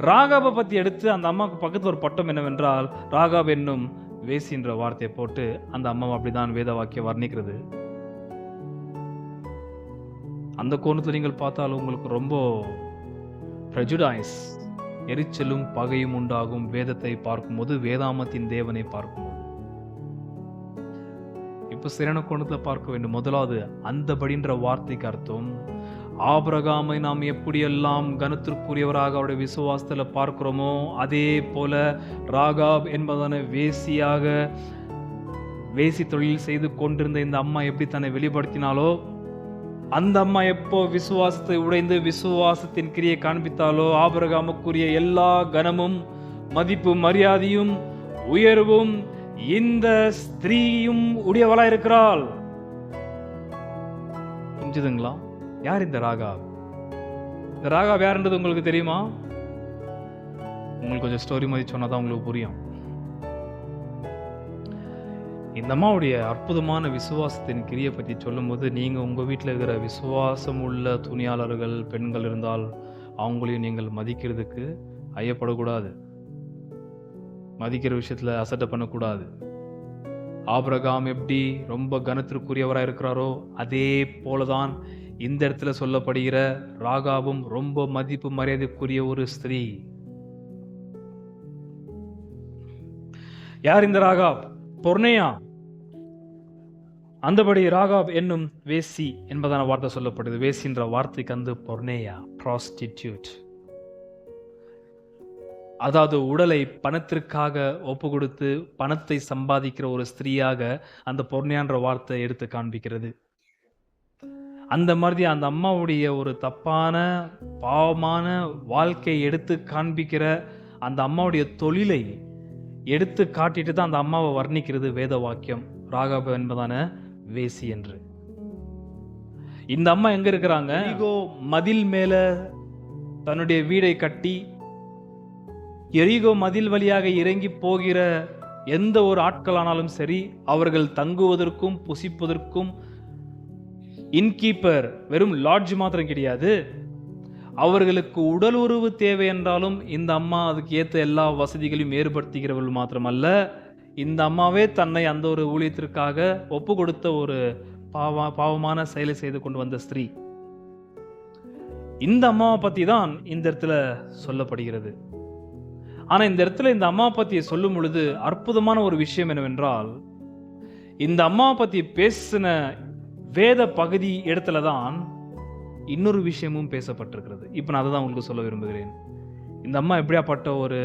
ராகாபை பத்தி எடுத்து அந்த அம்மாவுக்கு பக்கத்தில் ஒரு பட்டம் என்னவென்றால் ராகாப் என்னும் வேசி என்ற வார்த்தையை போட்டு அந்த அம்மா அப்படிதான் வேத வாக்கியம் வர்ணிக்கிறது. அந்த கோணத்தில் நீங்கள் பார்த்தால் உங்களுக்கு ரொம்ப பிரஜுடைஸ், எரிச்சலும் பகையும் உண்டாகும். வேதத்தை பார்க்கும்போது, வேதாமத்தின் தேவனை பார்க்கும்போது இப்ப சரியான கோணத்தில் பார்க்க வேண்டும். முதலாவது அந்தபடின்ற வார்த்தைக்கு அர்த்தம் ஆபிரகாமை நாம் எப்படியெல்லாம் கனத்திற்குரியவராக அவருடைய விசுவாசத்துல பார்க்கிறோமோ அதே போல ராகாப் என்பதான வேசியாக வேசி தொழில் செய்து கொண்டிருந்த இந்த அம்மா எப்படி தன்னை வெளிப்படுத்தினாலோ அந்த அம்மா எப்போ விசுவாசத்தை உடைந்து விசுவாசத்தின் கிரியை காண்பித்தாலோ ஆபிரகாமுக்குரிய எல்லா கனமும் மதிப்பும் மரியாதையும் உயர்வும் இந்த ஸ்திரீயும் உடையவளா இருக்கிறாள். புரிஞ்சுதுங்களா? யார் இந்த ராகாப்? இந்த ராகாப் யாருன்றது உங்களுக்கு தெரியுமா? உங்களுக்கு கொஞ்சம் ஸ்டோரி மாதிரி சொன்னாதான் உங்களுக்கு புரியும். இந்த அம்மாவுடைய அற்புதமான விசுவாசத்தின் கிரியை பற்றி சொல்லும்போது, நீங்கள் உங்கள் வீட்டில் இருக்கிற விசுவாசம் உள்ள துணியாளர்கள் பெண்கள் இருந்தால் அவங்களையும் நீங்கள் மதிக்கிறதுக்கு ஐயப்படக்கூடாது. மதிக்கிற விஷயத்தில் அசட்டை பண்ணக்கூடாது. ஆபிரகாம் எப்படி ரொம்ப கனத்திற்குரியவராக இருக்கிறாரோ அதே போலதான் இந்த இடத்துல சொல்லப்படுகிற ராகாவும் ரொம்ப மதிப்பு மரியாதைக்குரிய ஒரு ஸ்திரீ. யார் இந்த ராகாப்? பொர்னேயா. அந்தபடி ராகாப் என்னும் வேசி என்பதான வார்த்தை சொல்லப்படுது. வேசின்ற வார்த்தைக்கு அந்த பொர்னேயா, ப்ராஸ்டிடியூட், அதாவது உடலை பணத்திற்காக ஒப்பு கொடுத்து பணத்தை சம்பாதிக்கிற ஒரு ஸ்திரீயாக அந்த பொர்னேயான்ற வார்த்தை எடுத்து காண்பிக்கிறது. அந்த மாதிரி அந்த அம்மாவுடைய ஒரு தப்பான பாவமான வாழ்க்கையை எடுத்து காண்பிக்கிற அந்த அம்மாவுடைய தொழிலை எடுத்து காட்டிட்டு தான் அந்த அம்மாவை வர்ணிக்கிறது வேத வாக்கியம், ராகாப் என்பதான வேசி என்று. இந்த அம்மா எங்க இருக்கிறாங்க? எரிகோ மதில் மேல தன்னுடைய வீடை கட்டி எரிகோ மதில் வழியாக இறங்கி போகிற எந்த ஒரு ஆட்களானாலும் சரி, அவர்கள் தங்குவதற்கும் புசிப்பதற்கும் இன்கீப்பர், வெறும் லாட்ஜ் மாத்திரம் கிடையாது, அவர்களுக்கு உடல் உறவு தேவை என்றாலும் இந்த அம்மா அதுக்கு ஏற்ற எல்லா வசதிகளையும் ஏற்படுத்துகிறவர்கள் மாத்திரமல்ல, இந்த அம்மாவே தன்னை அந்த ஒரு ஊழியத்திற்காக ஒப்பு கொடுத்த ஒரு பாவமான செயலை செய்து கொண்டு வந்த ஸ்திரீ. இந்த அம்மாவை பத்தி தான் இந்த இடத்துல சொல்லப்படுகிறது. ஆனா இந்த இடத்துல இந்த அம்மாவை பத்தி சொல்லும் பொழுது அற்புதமான ஒரு விஷயம் என்னவென்றால், இந்த அம்மாவை பத்தி பேசின வேத பகுதி இடத்துல தான் இன்னொரு விஷயமும் பேசப்பட்டிருக்கிறது. இப்போ நான் அதை தான் உங்களுக்கு சொல்ல விரும்புகிறேன். இந்த அம்மா எப்படியாப்பட்ட ஒரு,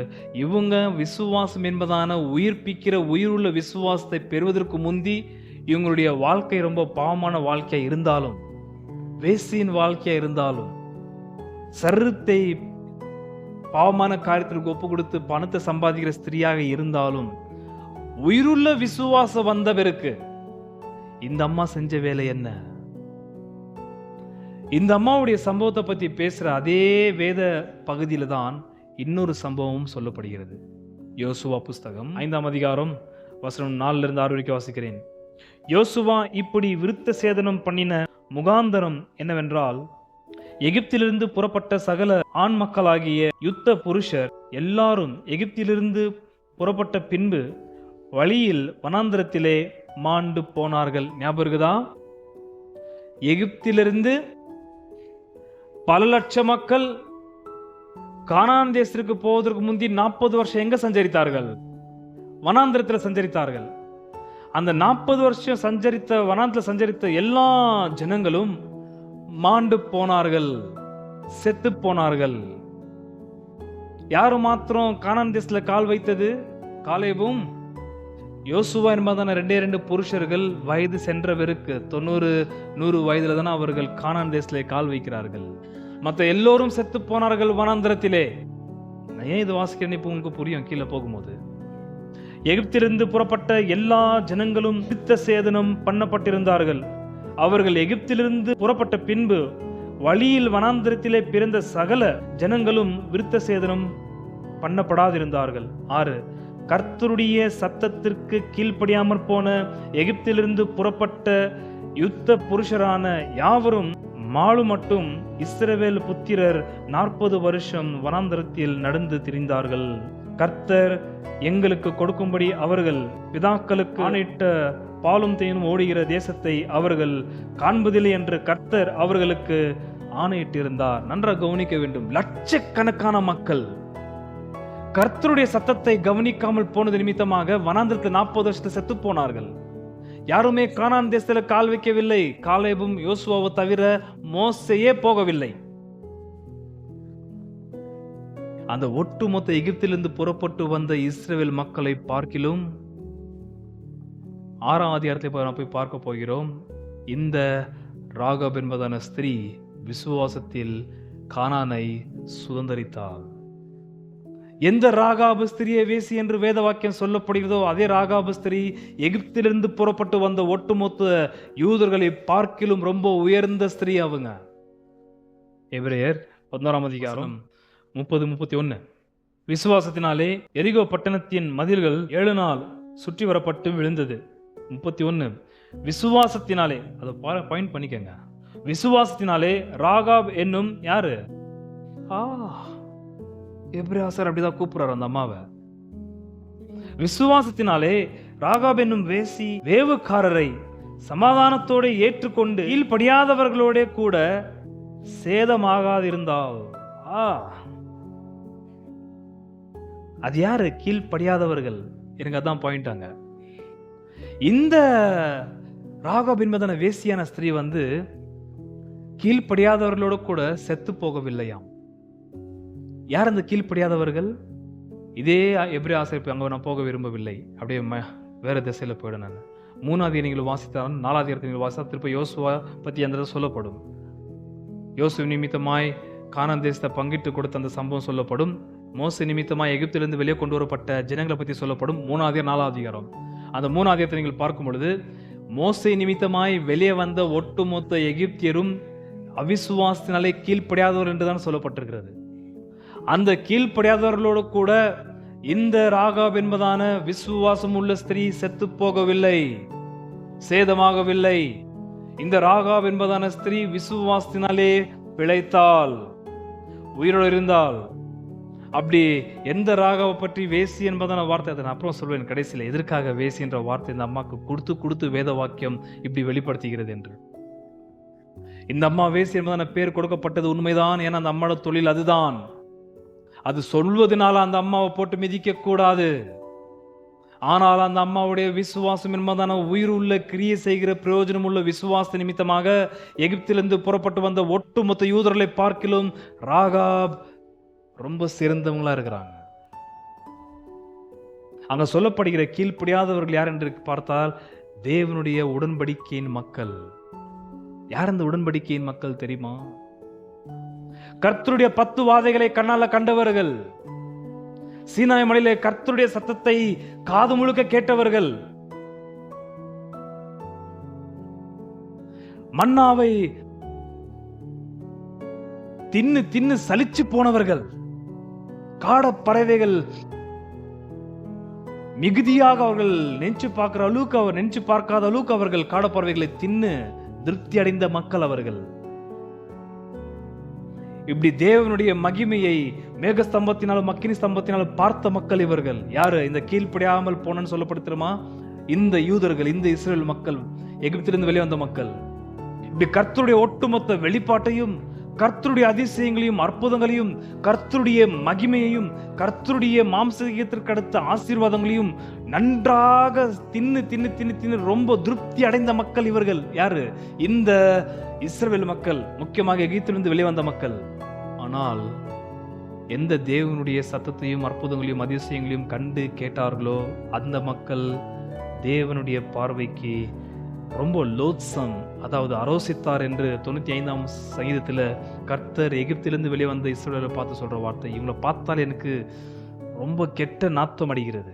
இவங்க விசுவாசம் என்பதான உயிர்ப்பிக்கிற உயிருள்ள விசுவாசத்தை பெறுவதற்கு முந்தி இவங்களுடைய வாழ்க்கை ரொம்ப பாவமான வாழ்க்கையா இருந்தாலும், வேசியின் வாழ்க்கையா இருந்தாலும், சரீரத்தை பாவமான காரியத்திற்கு ஒப்பு கொடுத்து பணத்தை சம்பாதிக்கிற ஸ்திரீயாக இருந்தாலும், உயிருள்ள விசுவாசம் வந்தவருக்கு இந்த அம்மா செஞ்ச வேலை என்ன? இந்த அம்மாவுடைய சம்பவத்தை பத்தி பேசுற அதே வேத பகுதியில தான் இன்னொரு சம்பவமும் சொல்லப்படுகிறது. யோசுவா புஸ்தகம் 5ஆம் அதிகாரம் வசனம் 4-6 வரைக்கும் வாசிக்கிறேன். யோசுவா இப்படி விருத்த சேதனம் பண்ணின முகாந்தரம் என்னவென்றால், எகிப்திலிருந்து புறப்பட்ட சகல ஆண் மக்களாகிய யுத்த புருஷர் எல்லாரும் எகிப்திலிருந்து புறப்பட்ட பின்பு வழியில் வனாந்திரத்திலே மாண்டு போனார்கள். ஞாபகம்? எகிப்திலிருந்து பல லட்சம் மக்கள் கானான் தேசத்திற்கு போவதற்கு முந்தி 40 வருஷம் எங்க சஞ்சரித்தார்கள்? வனாந்திரத்தில் சஞ்சரித்தார்கள். அந்த 40 வருஷம் வனாந்திரத்தில் சஞ்சரித்த எல்லா ஜனங்களும் மாண்டு போனார்கள், செத்து போனார்கள். யாரு மாத்திரம் கானான் தேசத்துல கால் வைத்தது? காலேபும் யோசுவா என்பதான 2 புருஷர்கள் வயது சென்றவருக்கு 90-100 வயதுல தானே அவர்கள் கானான் தேசத்திலே கால் வைக்கிறார்கள். மற்ற எல்லோரும் செத்து போனார்கள் வனாந்திரத்திலே. ஏன் இது வாசிக்கிறேன்னு இப்போ உங்களுக்கு புரியும் கீழே போகும்போது. எகிப்திலிருந்து புறப்பட்ட எல்லா ஜனங்களும் விருத்த சேதனம் பண்ணப்பட்டிருந்தார்கள். அவர்கள் எகிப்திலிருந்து புறப்பட்ட பின்பு வழியில் வனாந்திரத்திலே பிறந்த சகல ஜனங்களும் விருத்த சேதனம் பண்ணப்படாதிருந்தார்கள். 6 கர்த்தருடைய சத்தத்திற்கு கீழ்ப்படியாமற் போன எகிப்திலிருந்து புறப்பட்ட யுத்த புருஷரான யாவரும் மாலு மட்டும் இஸ்ரவேல் புத்திரர் 40 வருஷம் வனாந்தரத்தில் நடந்து திரிந்தார்கள். கர்த்தர் எங்களுக்கு கொடுக்கும்படி அவர்கள் பிதாக்களுக்கு ஆணையிட்ட பாலும் தேனும் ஓடுகிற தேசத்தை அவர்கள் காண்பதில்லை என்று கர்த்தர் அவர்களுக்கு ஆணையிட்டிருந்தார். நன்றாக கவனிக்க வேண்டும். லட்சக்கணக்கான மக்கள் கர்த்தருடைய சத்தத்தை கவனிக்காமல் போனது நிமித்தமாக வனாந்திரத்தில் 40 வருஷத்தை செத்து போனார்கள். யாருமே கானான் தேசத்துல கால் வைக்கவில்லை. காலேபும் யோசுவாவை தவிர மோசேயே போகவில்லை. அந்த ஒட்டுமொத்த எகிப்திலிருந்து புறப்பட்டு வந்த இஸ்ரவேல் மக்களை பார்க்கிலும் 6ஆம் அதிகாரத்தை போய் பார்க்க போகிறோம். இந்த ராகாப் என்பதான ஸ்திரீ விசுவாசத்தில் கானானை சுதந்தரித்தாள். எந்த ராகாபு ஸ்திரியை வேசி என்று வேத வாக்கியம் சொல்லப்படுகிறதோ அதே ராகாபு ஸ்திரீ எகிப்திலிருந்து புறப்பட்டு வந்த ஒட்டுமொத்த யூதர்களை பார்க்கிலும் ரொம்ப உயர்ந்த ஸ்திரீ அவங்க. எபிரேயர் 11ஆம் அதிகாரம் 30-31. விசுவாசத்தினாலே எரிகோ பட்டணத்தின் மதில்கள் 7 நாள் சுற்றி வரப்பட்டு விழுந்தது. 31. விசுவாசத்தினாலே, அதை பாயிண்ட் பண்ணிக்கங்க, விசுவாசத்தினாலே ராகாப் என்னும் யாரு? எபிரேயர் அப்படிதான் கூப்பிடுறாரு அந்த அம்மாவை. விசுவாசத்தினாலே ராகாப் என்னும் வேசி வேவுக்காரரை சமாதானத்தோடு ஏற்றுக்கொண்டு கீழ்ப்படியாதவர்களோட கூட சேதமாகாதிருந்தாள். அது யாரு கீழ்ப்படியாதவர்கள்? எனக்கு அதான் பாயிண்டாங்க. இந்த ராகாப் என்பதான வேசியான ஸ்திரீ கீழ்ப்படியாதவர்களோட கூட செத்து போகவில்லையாம். யார் அந்த கீழ்ப்படியாதவர்கள்? இதே எபிரேய ஆசிரியர் அங்க நான் போக விரும்பவில்லை, அப்படியே வேற திசையில போயிடும். நான் 3ஆவது நீங்கள் வாசித்தால் 4ஆவது நீங்கள் வாசித்தா திருப்ப யோசுவா பத்தி அந்த சொல்லப்படும். யோசு நிமித்தமாய் கானான் தேசத்தை பங்கிட்டு கொடுத்த அந்த சம்பவம் சொல்லப்படும். மோசே நிமித்தமாய் எகிப்திலிருந்து வெளியே கொண்டு வரப்பட்ட ஜனங்களை பத்தி சொல்லப்படும். 3ஆவது 4ஆவது அதிகாரம். அந்த 3ஆவது அதிகாரத்தை நீங்கள் பார்க்கும் பொழுது மோசே நிமித்தமாய் வெளியே வந்த ஒட்டுமொத்த எகிப்தியரும் அவிசுவாசத்தினாலே கீழ்ப்படியாதவர் என்றுதான் சொல்லப்பட்டிருக்கிறது. அந்த கீழ்ப்படியாதவர்களோடு கூட இந்த ராகாப் என்பதான விசுவாசம் உள்ள ஸ்திரீ செத்து போகவில்லை, சேதமாகவில்லை. இந்த ராகாப் என்பதான ஸ்திரீ விசுவாசத்தினாலே பிழைத்தாள், உயிரோடு இருந்தாள். அப்படி எந்த ராகாவை பற்றி வேசி என்பதான வார்த்தை, அதை நான் அப்புறம் சொல்வேன் கடைசியில் எதற்காக வேசி என்ற வார்த்தை இந்த அம்மாக்கு கொடுத்து வேத வாக்கியம் இப்படி வெளிப்படுத்துகிறது என்று. இந்த அம்மா வேசி என்பதான பேர் கொடுக்கப்பட்டது உண்மைதான். ஏன்னா அந்த அம்மாவோட தொழில் அதுதான். அது சொல்வதனால அந்த அம்மாவை போட்டு மிதிக்க கூடாது. ஆனால் அந்த அம்மாவுடைய விசுவாசம் என்பதான உயிர் உள்ள கிரியை செய்கிற பிரயோஜனம் உள்ள விசுவாச நிமித்தமாக எகிப்திலிருந்து புறப்பட்டு வந்த ஒட்டுமொத்த யூதர்களை பார்க்கிலும் ராகாப் ரொம்ப சிறந்தவங்களா இருக்கிறாங்க. அங்க சொல்லப்படுகிற கீழ்ப்படியாதவர்கள் யார் என்று பார்த்தால் தேவனுடைய உடன்படிக்கையின் மக்கள். யார் அந்த உடன்படிக்கையின் மக்கள் தெரியுமா? கர்த்தருடைய 10 வாதைகளை கண்ணால கண்டவர்கள், சீனாய் மலையிலே கர்த்தருடைய சத்தத்தை காது முழுக்க கேட்டவர்கள், மன்னாவை தின்னு தின்னு சலிச்சு போனவர்கள், காடப்பறவைகள் மிகுதியாக அவர்கள் நெஞ்சு பார்க்காத அளவுக்கு அவர்கள் காடப்பறவைகளை தின்னு திருப்தி அடைந்த மக்கள் அவர்கள். இப்படி தேவனுடைய மகிமையை மேகஸ்தம்பத்தினாலும் அக்கினி ஸ்தம்பத்தினாலும் பார்த்த மக்கள் இவர்கள். யாரு இந்த கீழ்ப்படியாமல் போனன்னு சொல்லப்படுத்துமா? இந்த யூதர்கள், இந்த இஸ்ரேல் மக்கள், எகிப்திலிருந்து வெளியே வந்த மக்கள். இப்படி கர்த்தருடைய ஒட்டுமொத்த வெளிப்பாட்டையும், கர்த்தருடைய அதிசயங்களையும் அற்புதங்களையும், கர்த்தருடைய மகிமையையும், கர்த்தருடைய மாம்சத்திற்கு அடுத்த ஆசீர்வாதங்களையும் நன்றாக தின்னு தின்னு தின்னு தின்னு ரொம்ப திருப்தி அடைந்த மக்கள் இவர்கள். யாரு? இந்த இஸ்ரவேல் மக்கள், முக்கியமாக எகிப்திலிருந்து வெளியே வந்த மக்கள். ஆனால் எந்த தேவனுடைய சத்தத்தையும் அற்புதங்களையும் அதிசயங்களையும் கண்டு கேட்டார்களோ அந்த மக்கள் தேவனுடைய பார்வைக்கு ரொம்ப லோத்சம், அதாவது அரோசித்தார் என்று 95ஆம் சங்கீதத்தில் கர்த்தர் எகிப்திலிருந்து வெளியே வந்த இஸ்ரவேலை பார்த்து சொல்ற வார்த்தை. இவங்களை பார்த்தால் எனக்கு ரொம்ப கெட்ட நாத்தம் அடிக்கிறது,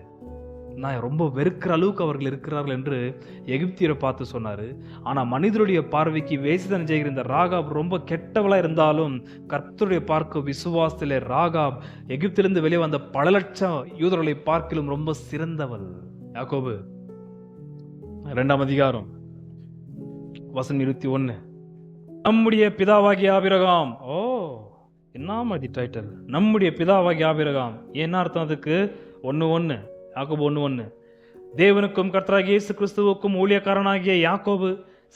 நான் ரொம்ப வெறுக்கிற அளவுக்கு அவர்கள் இருக்கிறார்கள் என்று எகிப்தியரை பார்த்து சொன்னாரு. ஆனா மனிதருடைய பார்வைக்கு வேசிதனம் செய்கிற இந்த ராகாப் ரொம்ப கெட்டவளா இருந்தாலும் கர்த்தருடைய பார்க்க விசுவாசத்திலே ராகாப் எகிப்திலிருந்து வெளியே வந்த பல லட்சம் யூதர்களை பார்க்கிலும் ரொம்ப சிறந்தவள். யாக்கோபு 2ஆம் அதிகாரம் வசனம் 21. நம்முடைய பிதாவாகிய ஆபிரகாம். என்ன மாதிரி டைட்டில், நம்முடைய பிதாவாகிய ஆபிரகாம். என்ன அர்த்தம் அதுக்கு? 1:1 யாக்கோபு 1:1. தேவனுக்கும் கர்த்தராகிய இயேசு கிறிஸ்துவுக்கும் ஊழியக்காரனாகிய யாக்கோபு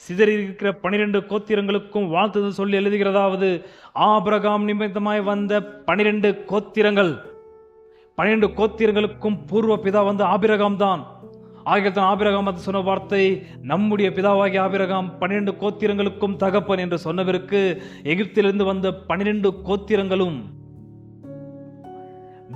சிதறி இருக்கிற 12 கோத்திரங்களுக்கும் வாழ்த்துதல் சொல்லி எழுதுகிறதாவது, ஆபிரகாம் நிமித்தமாய் வந்த 12 கோத்திரங்கள், 12 கோத்திரங்களுக்கும் பூர்வ பிதா ஆபிரகாம் தான். ஆகியதான் ஆபிரகாம் அது சொன்ன வார்த்தை, நம்முடைய பிதாவாகிய ஆபிரகாம் 12 கோத்திரங்களுக்கும் தகப்பன் என்று சொன்னவருக்கு எகிப்திலிருந்து வந்த 12 கோத்திரங்களும்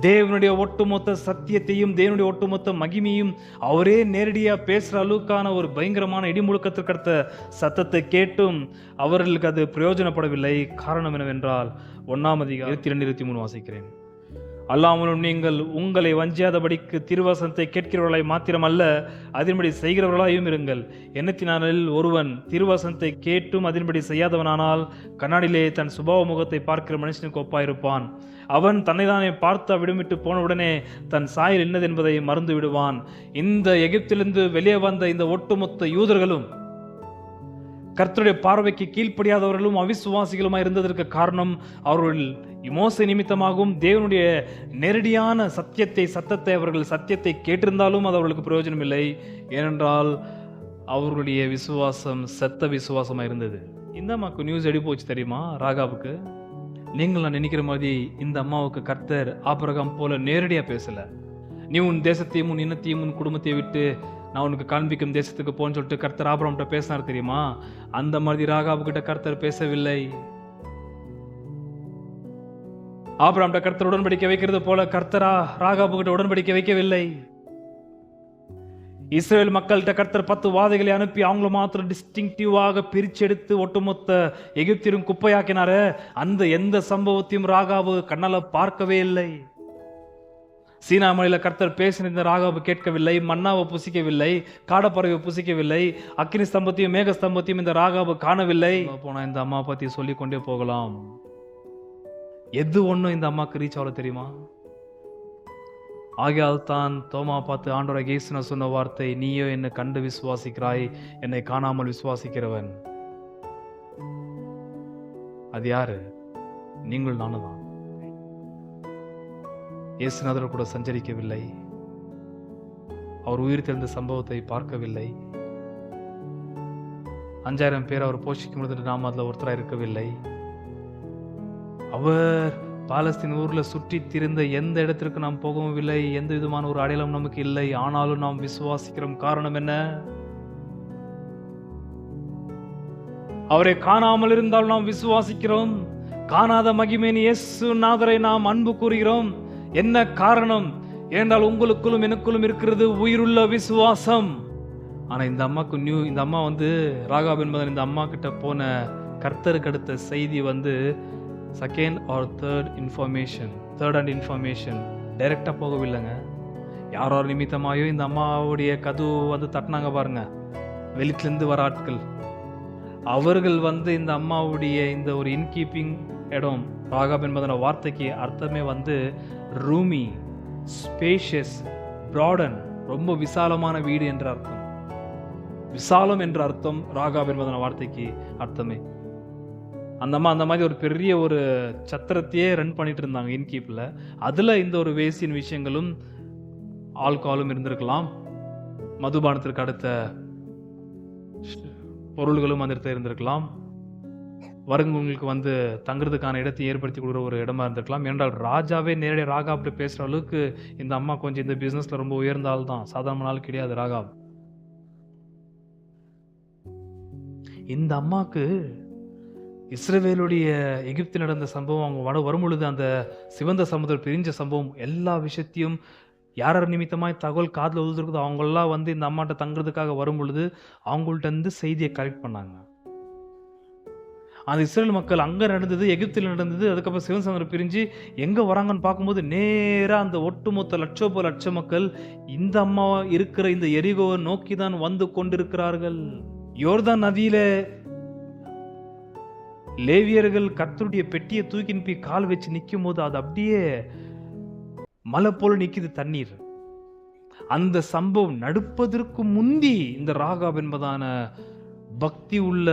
தேவனுடைய ஒட்டுமொத்த சத்தியத்தையும் தேவனுடைய ஒட்டுமொத்த மகிமையும் அவரே நேரடியா பேசுற அளவுக்கான ஒரு பயங்கரமான இடிமுழுக்கத்திற்கு அடுத்த சத்தத்தை கேட்டும் அவர்களுக்கு அது பிரயோஜனப்படவில்லை. காரணம் என்னவென்றால் 1 அதிகாரம் 22-23 வாசிக்கிறேன். அல்லாமலும் நீங்கள் உங்களை வஞ்சியாதபடிக்கு திருவசனத்தை கேட்கிறவர்களாய் மாத்திரமல்ல, அதன்படி செய்கிறவர்களாயும் இருங்கள். எண்ணத்தினாலில் ஒருவன் திருவசனத்தை கேட்டும் அதன்படி செய்யாதவனானால் கண்ணாடியிலே தன் சுபாவ முகத்தை பார்க்கிற மனுஷனுக்கு ஒப்பாயிருப்பான். அவன் தன்னைதானே பார்த்து விடுமிட்டு போனவுடனே தன் சாயல் என்னது என்பதை மறந்து விடுவான். இந்த எகிப்திலிருந்து வெளியே வந்த இந்த ஒட்டுமொத்த யூதர்களும் கர்த்தருடைய பார்வைக்கு கீழ்ப்படியாதவர்களும் அவிசுவாசிகளுமாய் இருந்ததற்கு காரணம் அவர்கள் மோசே நிமித்தமாகவும் தேவனுடைய நேரடியான சத்தத்தை அவர்கள் சத்தியத்தை கேட்டிருந்தாலும் அது அவர்களுக்கு பிரயோஜனம் இல்லை. ஏனென்றால் அவர்களுடைய விசுவாசம் செத்த விசுவாசமாக இருந்தது. இந்த அம்மாவுக்கு நியூஸ் எடி போச்சு தெரியுமா? ராகாவுக்கு. நீங்கள் நான் நினைக்கிற மாதிரி இந்த அம்மாவுக்கு கர்த்தர் ஆபிரகாம் போல நேரடியாக பேசலை. நீ உன் தேசத்தையும் உன் இனத்தையும் உன் குடும்பத்தையும் விட்டு நான் உனக்கு காண்பிக்கும் தேசத்துக்கு போன்னு சொல்லிட்டு கர்த்தர் ஆபிரகாம்கிட்ட பேசினார் தெரியுமா? அந்த மாதிரி ராகாபு கிட்ட கர்த்தர் பேசவில்லை. ஆபிரகாம்கிட்ட கர்த்தர் உடன்படிக்கை வைக்கிறது போல கர்த்தரா ராகாபு கிட்ட உடன்படிக்கை வைக்கவில்லை. இஸ்ரேல் மக்கள்கிட்ட கர்த்தர் 10 வாதைகளை அனுப்பி அவங்கள மாத்திரம் டிஸ்டிங்டிவாக பிரிச்செடுத்து ஒட்டுமொத்த எகிப்திலும் குப்பையாக்கினாரு. அந்த எந்த சம்பவத்தையும் ராகாபு கண்ணால பார்க்கவே இல்லை. சீனாமலையில கர்த்தர் பேசின ராகாபு கேட்கவில்லை. மன்னாவை புசிக்கவில்லை, காடப்பறவை புசிக்கவில்லை, அக்கினி ஸ்தம்பத்தையும் மேக ஸ்தம்பத்தையும் இந்த ராகாபு காணவில்லை. போனா இந்த அம்மா பத்தி சொல்லி கொண்டே போகலாம். எது ஒண்ணும் இந்த அம்மாக்கு ரீச் ஆகல தெரியுமா? ஆகையால் தான் தோமா பார்த்து ஆண்டவராகிய இயேசு சொன்ன வார்த்தை, நீயோ என்னை கண்டு விசுவாசிக்கிறாய், என்னை காணாமல் விசுவாசிக்கிறவன் அது யாரு? நீங்கள் நானும் தான். இயேசுநாதர் கூட சஞ்சரிக்கவில்லை. அவர் உயிர் தெழுந்த சம்பவத்தை பார்க்கவில்லை. 5000 பேர் அவர் போஷிக்கும் பொழுது நாம் அதில் ஒருத்தராக இருக்கவில்லை. அவர் பாலஸ்தீன் ஊர்ல சுற்றி திரிந்த எந்த இடத்திற்கு நாம் போகவும் இல்லை. எந்த விதமான ஒரு அடையாளம் நமக்கு இல்லை. ஆனாலும் நாம் விசுவாசிக்கிறோம். காரணம் என்ன? அவரை காணாமல் இருந்தால் நாம் விசுவாசிக்கிறோம். காணாத மகிமையின் இயேசு நாதரை நாம் அன்பு கூறுகிறோம். என்ன காரணம்? ஏனென்றால் உங்களுக்குள்ளும் எனக்குள்ளும் இருக்கிறது உயிருள்ள விசுவாசம். ஆனா இந்த அம்மா ராகாப் என்பதன் இந்த அம்மா கிட்ட போன கர்த்தருக்கு அடுத்த செய்தி second or third hand information டைரக்டா போகவில்லைங்க. யாரோ நிமித்தமாயோ இந்த அம்மாவுடைய கதவு தட்டினாங்க பாருங்க. வெளியிலிருந்து வர ஆட்கள் அவர்கள் இந்த அம்மாவுடைய இந்த ஒரு இன்கீப்பிங் இடம். ராகாப் என்பதன வார்த்தைக்கு அர்த்தமே ரூமி, ஸ்பேஷியஸ், ப்ராடன், ரொம்ப விசாலமான வீடு என்ற அர்த்தம். விசாலம் என்ற அர்த்தம் ராகாப் என்பதன வார்த்தைக்கு அர்த்தமே. அந்த மாதிரி ஒரு பெரிய ஒரு சத்திரத்தையே ரன் பண்ணிட்டு இருந்தாங்க இன்கீப்ல. அதுல இந்த ஒரு வேசியின் விஷயங்களும் ஆல்கஹாலும் இருந்திருக்கலாம். மதுபானத்திற்கு அடுத்த பொருள்களும் அந்த இடத்துல இருந்திருக்கலாம். வருங்கவங்களுக்கு தங்குறதுக்கான இடத்தை ஏற்படுத்தி கொடுக்குற ஒரு இடமா இருந்திருக்கலாம். ஏனென்றால் ராஜாவே நேரடியாக ராகாப் பேசுற அளவுக்கு இந்த அம்மா கொஞ்சம் இந்த பிசினஸ்ல ரொம்ப உயர்ந்த ஆள் தான். சாதாரண ஆள் கிடையாது ராகாப். இந்த அம்மாக்கு இஸ்ரவேலுடைய எகிப்தில் நடந்த சம்பவம், அவங்க வரும் பொழுது அந்த சிவந்த சமுதிரம் பிரிஞ்ச சம்பவம், எல்லா விஷயத்தையும் யார் நிமித்தமாய் தகவல் காதில் உழுதுருக்குதோ அவங்கெல்லாம் இந்த அம்மாட்ட தங்குறதுக்காக வரும் பொழுது அவங்கள்ட்ட செய்தியை கலெக்ட் பண்ணாங்க. அந்த இஸ்ரேல் மக்கள் அங்கே நடந்தது, எகிப்தில் நடந்தது. அதுக்கப்புறம் சிவன் சமுதிரம் பிரிஞ்சு எங்கே வராங்கன்னு பார்க்கும்போது நேராக அந்த ஒட்டுமொத்த லட்ச மக்கள் இந்த அம்மா இருக்கிற இந்த எரிகோவை நோக்கி தான் வந்து கொண்டிருக்கிறார்கள். யோர்தான் நதியில லேவியர்கள் கர்த்தருடைய பெட்டியை தூக்கி நிப்பி கால் வச்சு நிற்கும் போது அது அப்படியே மலை போல நிக்குது தண்ணீர். அந்த சம்பவம் நடப்பதற்கு முந்தி இந்த ராகாப் என்பதான பக்தி உள்ள,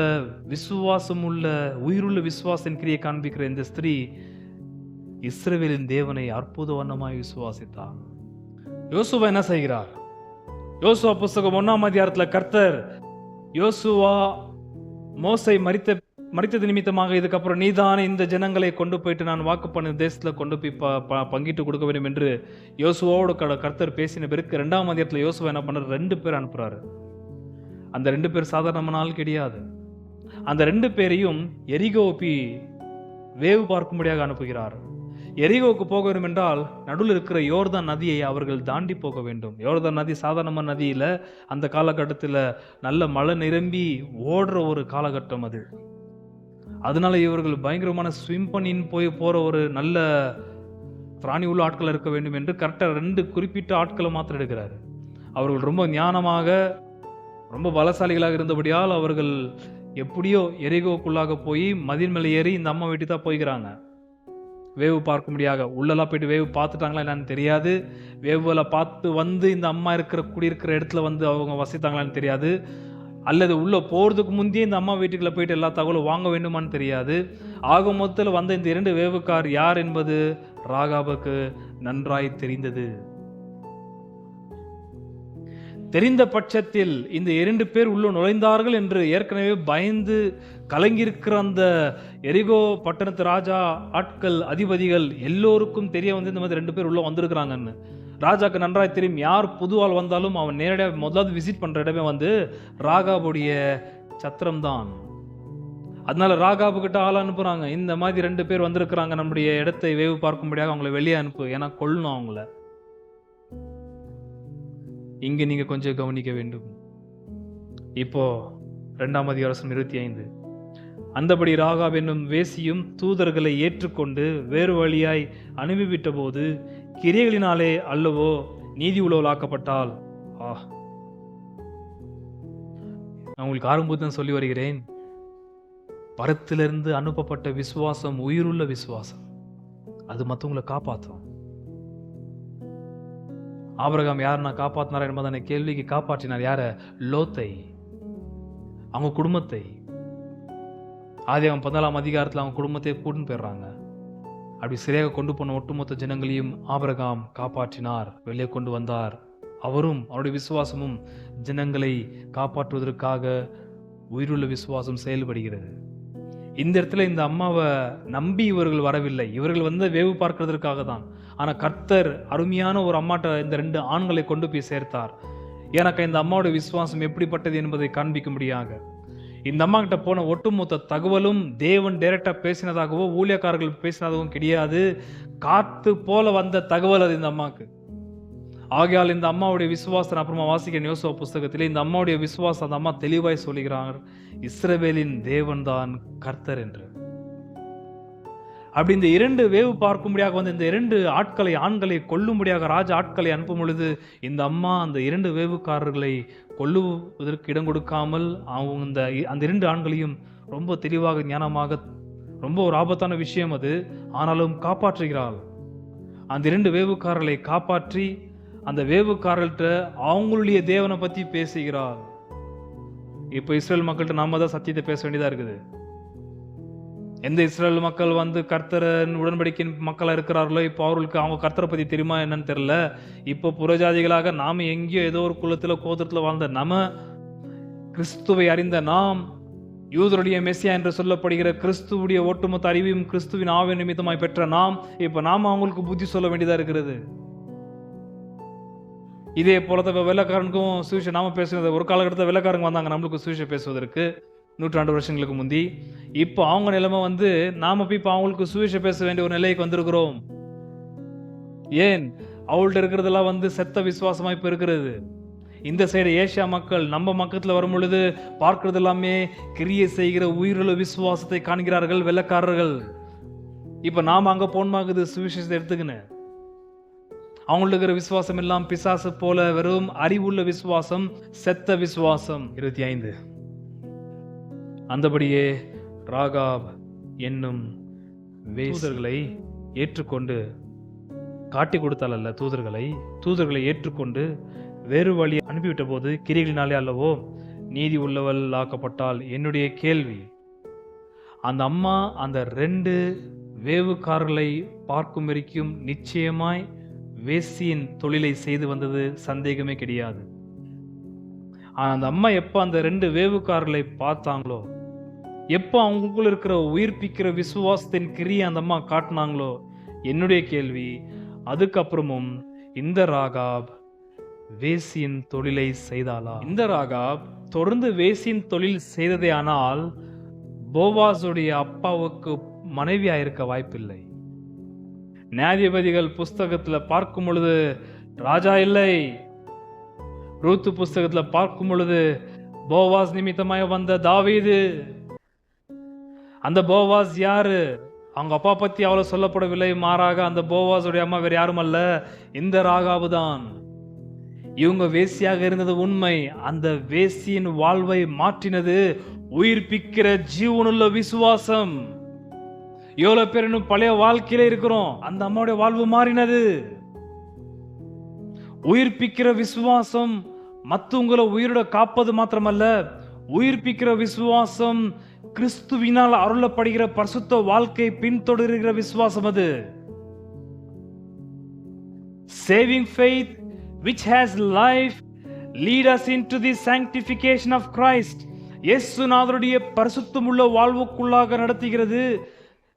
விசுவாசம் உள்ள, உயிருள்ள விசுவாசம் கிரியை காண்பிக்கிற இந்த ஸ்திரீ இஸ்ரவேலின் தேவனை அற்புத வண்ணமாய் விசுவாசித்தார். யோசுவா என்ன செய்கிறார்? யோசுவா புஸ்தகம் 1ஆம் அதிகாரத்தில் கர்த்தர் யோசுவா மோசை மரித்தது நிமித்தமாக இதுக்கப்புறம் நீதானே இந்த ஜனங்களை கொண்டு போயிட்டு நான் வாக்கு பண்ண தேசத்துல கொண்டு போய் பங்கிட்டு கொடுக்க வேண்டும் என்று யோசுவாவோட கர்த்தர் பேசின பிறகு 2ஆம் அதிகாரத்தில் யோசுவா என்ன பண்றாரு? 2 பேர் அனுப்புறாரு. அந்த 2 பேர் சாதாரணமான ஆள் கிடையாது. அந்த 2 பேரையும் எரிகோபி வேவு பார்க்கும்படியாக அனுப்புகிறார். எரிகோவுக்கு போக வேண்டும் என்றால் நடுவில் இருக்கிற யோர்தான் நதியை அவர்கள் தாண்டி போக வேண்டும். யோர்தான் நதி சாதாரணமான நதி இல்ல. அந்த காலகட்டத்தில் நல்ல மழை நிரம்பி ஓடுற ஒரு காலகட்டம் அது. அதனால இவர்கள் பயங்கரமான ஸ்விம் பண்ணின்னு போற ஒரு நல்ல திராணி உள்ள ஆட்கள் இருக்க வேண்டும் என்று கரெக்டாக 2 குறிப்பிட்ட ஆட்களை மாத்திரம் எடுக்கிறாரு. அவர்கள் ரொம்ப ஞானமாக ரொம்ப பலசாலிகளாக இருந்தபடியால் அவர்கள் எப்படியோ எரிகோக்குள்ளாக போய் மதில் மேலே ஏறி இந்த அம்மா வீட்டுக்கு தான் போய்க்கிறாங்க. வேவு பார்க்க முடியாத உள்ளெல்லாம் போயிட்டு வேவு பார்த்துட்டாங்களா என்னன்னு தெரியாது. வேவுல பார்த்து வந்து இந்த அம்மா குடியிருக்கிற இடத்துல வந்து அவங்க வசித்தாங்களான்னு தெரியாது. அல்லது உள்ள போறதுக்கு முந்தையே இந்த அம்மா வீட்டுக்குள்ள போயிட்டு எல்லா தகவலும் வாங்க வேண்டுமான்னு தெரியாது. ஆக மொத்தத்தில் வந்த இந்த 2 வேவுக்கார் யார் என்பது ராகாபுக்கு நன்றாய் தெரிந்தது. தெரிந்த பட்சத்தில் இந்த 2 பேர் உள்ள நுழைந்தார்கள் என்று ஏற்கனவே பயந்து கலங்கியிருக்கிற அந்த எரிகோ பட்டணத்து ராஜா, ஆட்கள், அதிபதிகள் எல்லோருக்கும் தெரிய வந்து இந்த மாதிரி 2 பேர் உள்ள வந்திருக்கிறாங்கன்னு. ராஜாக்கு நன்றாய் தெரியும். யார் புதுவாள் வந்தாலும் அவன் நேரடியாக முதலாவது விசிட் பண்ற இடமே வந்து ராகாபுடைய சத்திரம் தான். அதனால ராகாபு கிட்ட ஆள் அனுப்புறாங்க. இந்த மாதிரி 2 பேர் வந்திருக்கிறாங்க, நம்முடைய இடத்தை வேவு பார்க்கும்படியாக அவங்களை வெளியே அனுப்பு, ஏன்னா கொல்லணும் அவங்கள. இங்க நீங்க கொஞ்சம் கவனிக்க வேண்டும். இப்போ 2ஆம் அதிகாரம் 25. அந்தபடி ராகாப் என்னும் வேசியும் தூதர்களை ஏற்றுக்கொண்டு வேறு வழியாய் அனுப்பிவிட்ட போது கிரியைகளினாலே அல்லவோ நீதி உள்ளவளாக்கப்பட்டால். நான் உங்களுக்கு ஆரம்பத்தில் தான் சொல்லி வருகிறேன், பரத்திலிருந்து அனுப்பப்பட்ட விசுவாசம் உயிருள்ள விசுவாசம். அது மற்றவங்களை காப்பாற்றும். ஆபிரகாம் யார் காப்பாற்றினார் என்பதான கேள்விக்கு காப்பாற்றினார். யார? லோத்தை, அவங்க குடும்பத்தை. ஆதியாகமம் 14ஆம் அதிகாரத்தில் அவங்க குடும்பத்தை கூட்டின்னு போயிடுறாங்க. அப்படி சரியாக கொண்டு போன ஒட்டுமொத்த ஜனங்களையும் ஆபிரகாம் காப்பாற்றினார், வெளியே கொண்டு வந்தார். அவரும் அவருடைய விசுவாசமும் ஜனங்களை காப்பாற்றுவதற்காக உயிருள்ள விசுவாசம் செயல்படுகிறது. இந்த இடத்துல இந்த அம்மாவை நம்பி இவர்கள் வரவில்லை. இவர்கள் வந்து வேவு பார்க்கிறதுக்காக தான். ஆனா கர்த்தர் அருமையான ஒரு அம்மாட்ட இந்த 2 ஆண்களை கொண்டு போய் சேர்த்தார். எனக்கு இந்த அம்மாவுடைய விசுவாசம் எப்படிப்பட்டது என்பதை காண்பிக்கும்படியாக. இந்த அம்மா கிட்ட போன ஒட்டுமொத்த தகவலும் தேவன் டைரக்டா பேசினதாகவோ ஊழியக்காரர்கள் பேசினதாகவும் கிடையாது. காத்து போல வந்த தகவல் அது இந்த அம்மாக்கு. ஆகையால் இந்த அம்மாவுடைய விசுவாசம் அப்புறமா வாசிக்க யோசுவா புஸ்தகத்திலே இந்த அம்மாவுடைய விசுவாசம் அந்த அம்மா தெளிவாய் சொல்லுகிறார், இஸ்ரவேலின் தேவன் தான் கர்த்தர் என்று. அப்படி இந்த 2 வேவு பார்க்கும்படியாக வந்து இந்த 2 ஆண்களை கொல்லும்படியாக ராஜா ஆட்களை அனுப்பும் பொழுது இந்த அம்மா அந்த 2 வேவுக்காரர்களை கொல்லுவதற்கு இடம் கொடுக்காமல் அவங்க அந்த 2 ஆண்களையும் ரொம்ப தெளிவாக ஞானமாக, ரொம்ப ஒரு ஆபத்தான விஷயம் அது, ஆனாலும் காப்பாற்றுகிறாள். அந்த 2 வேவுக்காரர்களை காப்பாற்றி அந்த வேவுக்காரர்கிட்ட அவங்களுடைய தேவனை பத்தி பேசுகிறாள். இப்போ இஸ்ரேல் மக்கள்கிட்ட நாம தான் சத்தியத்தை பேச வேண்டியதா இருக்குது. எந்த இஸ்ரேல் மக்கள் வந்து கர்த்தரின் உடன்படிக்கையின் மக்களா இருக்கிறார்களோ, இப்போ அவர்களுக்கு அவங்க கர்த்தரை பத்தி தெரியுமா என்னன்னு தெரியல. இப்போ புறஜாதிகளாக நாம எங்கேயோ ஏதோ ஒரு குலத்துல கோத்திரத்துல வாழ்ந்த நம்ம, கிறிஸ்துவை அறிந்த நாம், யூதருடைய மெசியா என்று சொல்லப்படுகிற கிறிஸ்துவுடைய ஒட்டுமொத்த அறிவையும் கிறிஸ்துவின் ஆவிய நிமித்தமாய் பெற்ற நாம், இப்ப நாம அவங்களுக்கு புத்தி சொல்ல வேண்டியதா இருக்கிறது. இதே போல வெள்ளக்காரனுக்கும் சுவிசேஷம் நாம பேசுறது. ஒரு காலகட்டத்தில் வெள்ளக்காரங்க வந்தாங்க நம்மளுக்கு சுவிசேஷம் பேசுவதற்கு 100 வருஷங்களுக்கு முந்தி. இப்போ அவங்க நிலைமை வந்து நாம போய் இப்போ அவங்களுக்கு சுவிசேஷம் பேச வேண்டிய ஒரு நிலைக்கு வந்திருக்கிறோம். ஏன்? அவள்கிட்ட இருக்கிறதெல்லாம் வந்து செத்த விசுவாசமா இப்ப இருக்கிறது. இந்த சைடு ஏசியா மக்கள் நம்ம மக்கத்துல வரும் பொழுது பார்க்கிறது எல்லாமே கிரியை செய்கிற உயிருள்ள விசுவாசத்தை காண்கிறார்கள் வெள்ளக்காரர்கள். இப்ப நாம அங்க போன்மாகுது சுவிசேஷத்தை எடுத்துக்கின்னு. அவங்களுக்கு இருக்கிற விசுவாசம் எல்லாம் பிசாசு போல வெறும் அறிவுள்ள விசுவாசம், செத்த விசுவாசம். 25. அந்தபடியே ராகாப் என்னும் தூதர்களை ஏற்றுக்கொண்டு காட்டி கொடுத்தால் அல்ல, தூதர்களை ஏற்றுக்கொண்டு வேறு வழி அனுப்பிவிட்ட போது கிரிகளினாலே அல்லவோ நீதி உள்ளவள் ஆக்கப்பட்டால். என்னுடைய கேள்வி, அந்த அம்மா அந்த 2 வேவுக்காரர்களை பார்க்கும் வரைக்கும் நிச்சயமாய் வேசியின் தொழிலை செய்து வந்தது சந்தேகமே கிடையாது. ஆனா அந்த அம்மா எப்ப அந்த 2 வேவுக்காரர்களை பார்த்தாங்களோ, எப்போ அவங்களுக்குள்ள இருக்கிற உயிர்ப்பிக்கிற விசுவாசத்தின் கிரியை அந்த அம்மா காட்டினாங்களோ, என்னுடைய கேள்வி, அதுக்கப்புறமும் இந்த ராகாப் வேசியின் தொழிலை செய்தாளா? இந்த ராகாப் தொடர்ந்து வேசியின் தொழில் செய்ததே ஆனால் போவாசுடைய அப்பாவுக்கு மனைவியா இருக்க வாய்ப்பில்லை. நியாயாதிபதிகள் புஸ்தகத்துல பார்க்கும் பொழுது ராஜா இல்லை. ரூத்து புஸ்தகத்துல பார்க்கும் பொழுது போவாஸ் நிமித்தமாய் வந்த தாவீது. அந்த போவாஸ் யாரு? அவங்க அப்பா பத்தி அவ்வளவு சொல்லப்படவில்லை. மாறாக அந்த போவாஸுடைய அம்மா வேற யாரும் அல்ல, இந்த ராகாபு தான். இவங்க வேசியாக இருந்தது உண்மை. அந்த வேசியின் வாழ்வை மாற்றினது உயிர்ப்பிக்கிற ஜீவனுள்ள விசுவாசம். எவ்வளவு பேர் இன்னும் பழைய வாழ்க்கையில இருக்கிறோம். அந்த அம்மாவுடைய வாழ்வு மாறினது. உயிர்ப்பிக்கிற விசுவாசம் மத்தவங்களை உயிரோட காப்பது மாத்திரமல்ல, உயிர்ப்பிக்கிற விசுவாசம் கிறிஸ்துவினால் அருளப்படுகிற பரிசுத்த வாழ்க்கை பின்தொடர்கிற விசுவாசம். அது saving faith which has life lead us into the sanctification of Christ. இயேசுநாதருடைய பரிசுத்தமுள்ள வாழ்வுக்குள்ளாக நடத்துகிறது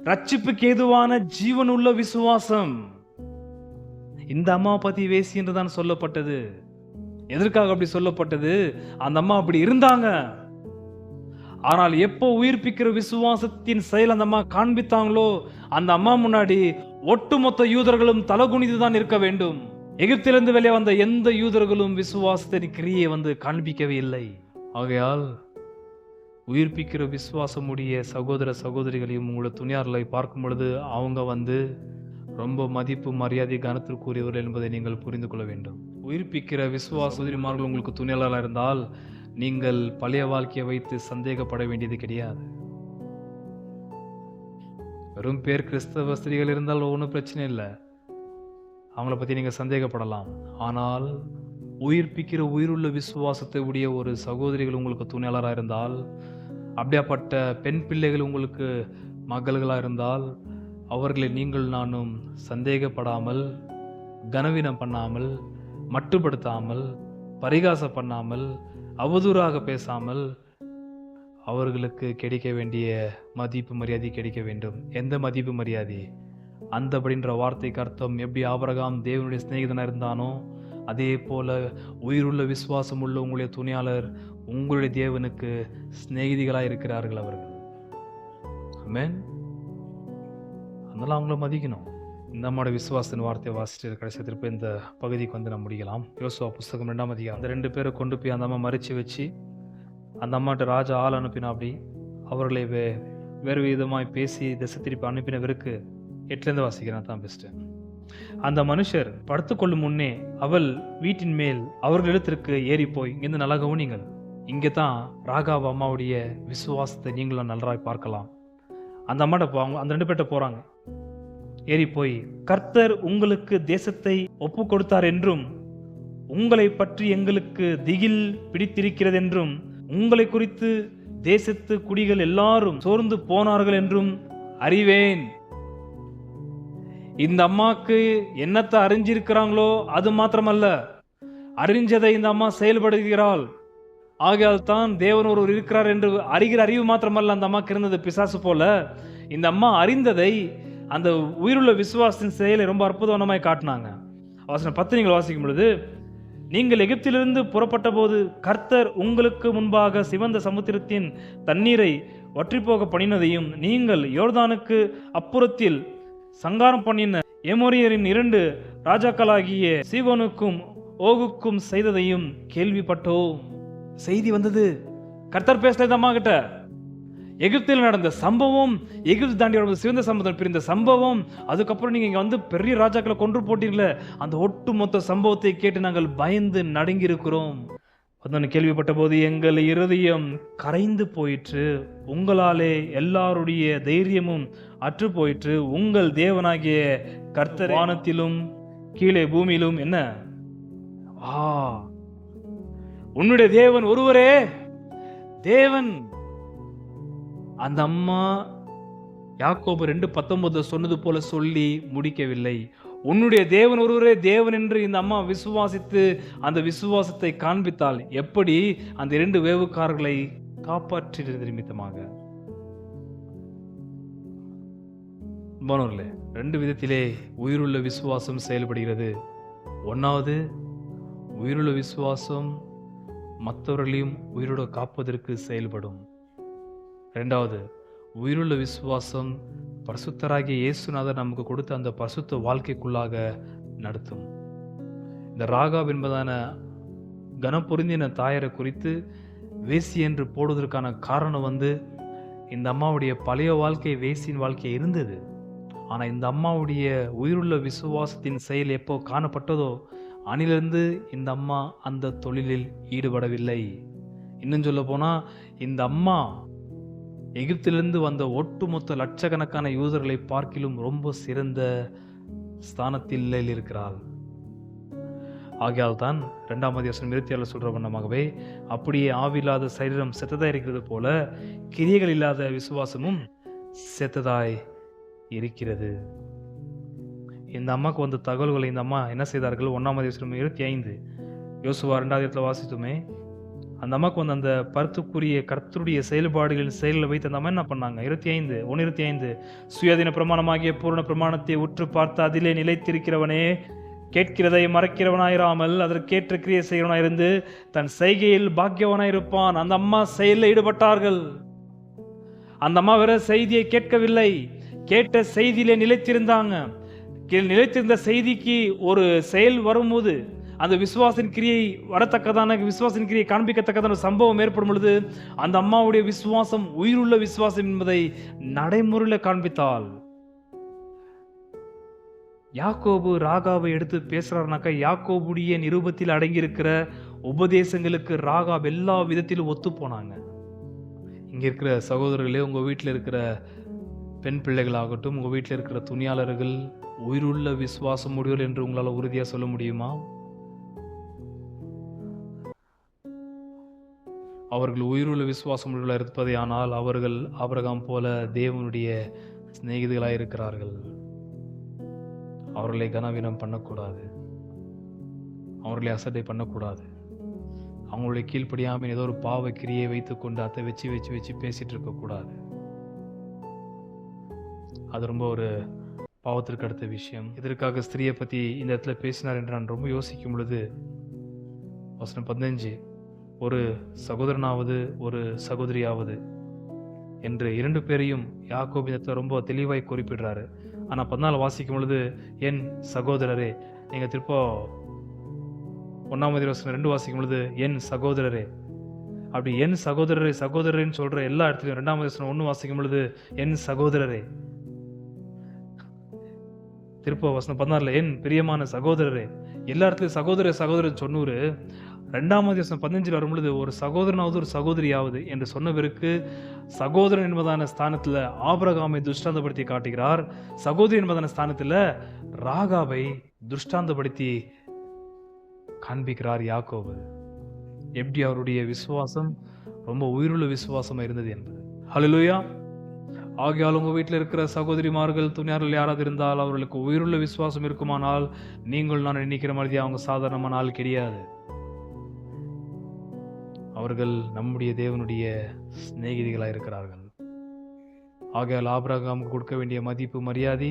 ரட்சிப்புக்கு ஏதுவான ஜீவனுள்ள விசுவாசம். இந்த அம்மா பத்தி வேசி என்று தான் சொல்லப்பட்டது. எதற்காக அப்படி சொல்லப்பட்டது? அந்த அம்மா அப்படி இருந்தாங்க. ஆனால் எப்போ உயிர்ப்பிக்கிற விசுவாசத்தின் செயல் அந்த அம்மா காண்பித்தாங்களோ, அந்த அம்மா முன்னாடி ஒட்டுமொத்த யூதர்களும் தலகுனிந்து தான் இருக்க வேண்டும். எகிப்திலிருந்து வெளியே வந்த எந்த யூதர்களும் விசுவாசத்தின் கிரியை காண்பிக்கவே இல்லை. ஆகையால் உயிர்ப்பிக்கிற விசுவாசமுடைய சகோதர சகோதரிகளையும் உங்களோட துணியார்களை பார்க்கும் பொழுது அவங்க ரொம்ப மதிப்பு மரியாதை கனத்திற்குரியவர்கள் என்பதை நீங்கள் புரிந்து கொள்ள வேண்டும். உயிர்ப்பிக்கிற விசுவாச சகோதரிமார்கள் உங்களுக்கு துணியாளர்களாக இருந்தால் நீங்கள் பழைய வாழ்க்கையை வைத்து சந்தேகப்பட வேண்டியது கிடையாது. வெறும் பேர் கிறிஸ்தவ ஸ்திரீகள் இருந்தால் ஒன்றும் பிரச்சனை இல்லை, அவங்கள பற்றி நீங்கள் சந்தேகப்படலாம். ஆனால் உயிர்ப்பிக்கிற உயிருள்ள விசுவாசத்தை உடைய ஒரு சகோதரிகள் உங்களுக்கு துணையாளராக இருந்தால், அப்படியாப்பட்ட பெண் பிள்ளைகள் உங்களுக்கு மகள்களாக இருந்தால், அவர்களை நீங்கள் நானும் சந்தேகப்படாமல், கனவீனம் பண்ணாமல், மட்டுப்படுத்தாமல், பரிகாசம் பண்ணாமல், அவதூறாக பேசாமல் அவர்களுக்கு கிடைக்க வேண்டிய மதிப்பு மரியாதை கிடைக்க வேண்டும். எந்த மதிப்பு மரியாதை? அந்தபடின்ற வார்த்தைக்கு அர்த்தம், எப்படி ஆபிரகாம் தேவனுடைய சிநேகிதனாக இருந்தானோ அதே போல உயிருள்ள விசுவாசம் உள்ள உங்களுடைய துணையாளர் உங்களுடைய தேவனுக்கு சிநேகிதிகளாக இருக்கிறார்கள் அவர்கள். ஆமென். அதனால அவங்கள மதிக்கணும். இந்த அம்மாவோட விசுவாசத்தின் வார்த்தையை வாசிட்டு கடைசி திருப்பி இந்த பகுதிக்கு நம்ம முடிக்கலாம். யோசுவா புஸ்தகம் 2ஆம் அதிகாரம். அந்த 2 பேரை கொண்டு போய் அந்த அம்மா மறைச்சு வச்சு அந்த அம்மாட்ட ராஜா ஆள் அனுப்பினா. அப்படி அவர்களை வேறு விதமாய் பேசி திசை திருப்பி அனுப்பினவருக்கு 8லேருந்து வாசிக்கிறேன் தான் பெஸ்ட். அந்த மனுஷர் படுத்துக்கொள்ளும் முன்னே அவள் வீட்டின் மேல் அவர்களிடத்திற்கு ஏறி போய், இங்கிருந்து நல்லா கவனிங்கள், இங்கே தான் ராகாவ் அம்மாவுடைய விசுவாசத்தை நீங்களும் நன்றாய் பார்க்கலாம். அந்த அம்மாட்ட போவாங்க, அந்த 2 பேர்ட்ட போறாங்க. ஏறி போய், கர்த்தர் உங்களுக்கு தேசத்தை ஒப்பு கொடுத்தார் என்றும் உங்களை பற்றி எங்களுக்கு திகில் பிடித்திருக்கிறது என்றும் உங்களை குறித்து தேசத்து குடிகள் எல்லாரும் சோர்ந்து போனார்கள் என்றும் அறிவேன். இந்த அம்மாக்கு என்னத்தை அறிஞ்சிருக்கிறாங்களோ அது மாத்திரமல்ல, அறிஞ்சதை இந்த அம்மா செயல்படுகிறாள். ஆகையால் தான் தேவன் ஒருவர் இருக்கிறார் என்று அறிகிற அறிவு மாத்திரமல்ல அந்த அம்மாக்கு இருந்தது பிசாசு போல. இந்த அம்மா அறிந்ததை அந்த உயிருள்ள விசுவாசத்தின் செயலை ரொம்ப அற்புதமாய் காட்டினாங்க. வசனம் 10 நீங்கள் வாசிக்கும் பொழுது, நீங்கள் எகிப்திலிருந்து புறப்பட்ட போது கர்த்தர் உங்களுக்கு முன்பாக சிவந்த சமுத்திரத்தின் தண்ணீரை வற்றிப்போக பண்ணினதையும், நீங்கள் யோர்தானுக்கு அப்புறத்தில் சங்காரம் பண்ணின எமோரியரின் 2 ராஜாக்களாகிய சீகோனுக்கும் ஓகுக்கும் செய்ததையும் கேள்விப்பட்டோம். செய்தி வந்தது, கர்த்தர் பேசல இந்த அம்மா கிட்ட. எகிப்தில் நடந்த சம்பவம், எகிப்து தாண்டி சிவந்த சமுத்திரம் பிரிந்த சம்பவம், அதுக்கப்புறம் நீங்க இங்க பெரிய ராஜாக்களை கொன்று போட்டீங்களே, அந்த ஒட்டுமொத்த சம்பவத்தை கேட்டு நாங்கள் பயந்து நடுங்கி இருக்கிறோம். கேள்விப்பட்ட போது எங்கள் இருதயம் கரைந்து போயிற்று, உங்களாலே எல்லாருடைய தைரியமும் அற்று போயிற்று. உங்கள் தேவனாகிய கர்த்தர் வானத்திலும் கீழே பூமியிலும் என்ன உன்னுடைய தேவன் ஒருவரே தேவன். அந்த அம்மா யாக்கோபு 2:19 சொன்னது போல சொல்லி முடிக்கவில்லை. உன்னுடைய தேவன் ஒருவரே தேவன் என்று இந்த அம்மா விசுவாசித்து அந்த விசுவாசத்தை காண்பித்தால் எப்படி அந்த 2 வேவுக்காரர்களை காப்பாற்றியது நிமித்தமாக. 2 விதத்திலே உயிருள்ள விசுவாசம் செயல்படுகிறது. 1வது, உயிருள்ள விசுவாசம் மற்றவர்களையும் உயிரோடு காப்பதற்கு செயல்படும். 2வது, உயிருள்ள விசுவாசம் பரிசுத்தராகிய இயேசுநாதர் நமக்கு கொடுத்த அந்த பரிசுத்த வாழ்க்கைக்குள்ளாக நடத்தும். இந்த ராகாப் என்பதான கனம் பொருந்தின தாயரை குறித்து வேசி என்று போடுவதற்கான காரணம் இந்த அம்மாவுடைய பழைய வாழ்க்கை வேசியின் வாழ்க்கை இருந்தது. ஆனால் இந்த அம்மாவுடைய உயிருள்ள விசுவாசத்தின் செயல் எப்போ காணப்பட்டதோ அணிலிருந்து இந்த அம்மா அந்த தொழிலில் ஈடுபடவில்லை. இன்னும் சொல்ல போனால் இந்த அம்மா எகிப்திலிருந்து வந்த ஒட்டுமொத்த லட்சக்கணக்கான யூதர்களை பார்க்கிலும் ரொம்ப சிறந்த ஸ்தானத்தில் இருக்கிறாள். ஆகையால் தான் 2ஆம் அதிகாரம் 27 சொல்ற வண்ணமாகவே அப்படியே ஆவில்லாத சரீரம் செத்ததாய் இருக்கிறது போல கிரியைகள் இல்லாத விசுவாசமும் செத்ததாய் இருக்கிறது. இந்த அம்மாவுக்கு வந்த தகவல்களை இந்த அம்மா என்ன செய்தார்கள்? 1ஆம் அதிகாரம் 25 யோசுவா 2ஆம் இடத்துல வாசித்துமே, அந்த அம்மாவுக்கு அந்த பருத்துக்குரிய கர்த்தருடைய செயல்பாடுகளின் செயலில் வைத்து அந்த அம்மா என்ன பண்ணாங்க? 1:25 சுயாதீன பிரமாணமாகிய பூரண பிரமாணத்தை உற்று பார்த்து அதிலே நிலைத்திருக்கிறவனே, கேட்கிறதை மறைக்கிறவனாயிராமல் அதற்கேற்ற கிரியை செய்கிறவனாயிருந்து தன் செய்கையில் பாக்கியவனாயிருப்பான். அந்த அம்மா செயலில் ஈடுபட்டார்கள். அந்த அம்மா வேற செய்தியை கேட்கவில்லை, கேட்ட செய்தியிலே நிலைத்திருந்தாங்க. நிலைத்திருந்த செய்திக்கு ஒரு செயல் வரும்போது அந்த விசுவாசின் கிரியை வரத்தக்கதான விசுவாசின் கிரியை காண்பிக்கத்தக்கதான சம்பவம் ஏற்படும் பொழுது அந்த அம்மாவுடைய விசுவாசம் உயிருள்ள விசுவாசம் என்பதை நடைமுறையில் காண்பித்தாள். யாக்கோபு ராகாவை எடுத்து பேசுறாருனாக்கா, யாக்கோபுடைய நிருபத்தில் அடங்கியிருக்கிற உபதேசங்களுக்கு ராகாப் எல்லா விதத்திலும் ஒத்து போனாங்க. இங்க இருக்கிற சகோதரர்களே, உங்க வீட்டில் இருக்கிற பெண் பிள்ளைகளாகட்டும், உங்க வீட்டில் இருக்கிற துணியாளர்கள் உயிருள்ள விசுவாசம் உடையவர் என்று உங்களால் உறுதியா சொல்ல முடியுமா? அவர்கள் உயிருள்ள விசுவாசம் உடையவர்களாக இருப்பதே ஆனால் அவர்கள் ஆபிரகாம் போல தேவனுடைய சிநேகிதர்களாக இருக்கிறார்கள். அவர்களை கனவீனம் பண்ணக்கூடாது, அவர்களை அசட்டை பண்ணக்கூடாது. அவங்களுடைய கீழ்ப்படியாமல் ஏதோ ஒரு பாவ கிரியை வைத்துக்கொண்டு அதை வச்சு வச்சு வச்சு பேசிட்டு இருக்கக்கூடாது. அது ரொம்ப ஒரு பாவத்திற்கு அடுத்த விஷயம். இதற்காக ஸ்திரியை பற்றி இந்த இடத்துல பேசினார் என்று நான் ரொம்ப யோசிக்கும் பொழுது, வசனம் 15 ஒரு சகோதரனாவது ஒரு சகோதரியாவது என்று 2 பேரையும் யாக்கோபு இந்த இடத்துல ரொம்ப தெளிவாய் குறிப்பிடுறாரு. ஆனால் 14 வாசிக்கும் பொழுது என் சகோதரரே, நீங்கள் திருப்ப 1ஆம் அதிகாரம் 2 வாசிக்கும் பொழுது என் சகோதரரே, அப்படி என் சகோதரரே சகோதரன்னு சொல்ற எல்லா இடத்துலையும் 2ஆம் அதிகாரம் 1 வாசிக்கும் பொழுது என் சகோதரரே, திருப்ப வசனம் 14 என் பிரியமான சகோதரரே, எல்லா இடத்துலையும் சகோதர சகோதரர் சொன்னூர். 2ஆம் அதிகாரம் 15 வரும் பொழுது ஒரு சகோதரனாவது ஒரு சகோதரியாவது என்று சொன்னவருக்கு சகோதரன் என்பதான ஸ்தானத்தில் ஆபிரகாமை துஷ்டாந்தப்படுத்தி காட்டுகிறார். சகோதரி என்பதான ஸ்தானத்தில் ராகாவை துஷ்டாந்தப்படுத்தி காண்பிக்கிறார் யாக்கோபு. எப்படி அவருடைய விசுவாசம் ரொம்ப உயிருள்ள விசுவாசமா இருந்தது என்பது. ஹல்லேலூயா. ஆகையால் உங்க வீட்டில் இருக்கிற சகோதரிமார்கள் துணியார்கள் யாராவது இருந்தால் அவர்களுக்கு உயிருள்ள விசுவாசம் இருக்குமானால் நீங்கள் நான் நினைக்கிற மாதிரி அவங்க சாதாரணமான ஆள் கிடையாது. அவர்கள் நம்முடைய தேவனுடைய சிநேகிதிகளாக இருக்கிறார்கள். ஆகையால் ஆபிரகாமுக்கு கொடுக்க வேண்டிய மதிப்பு மரியாதை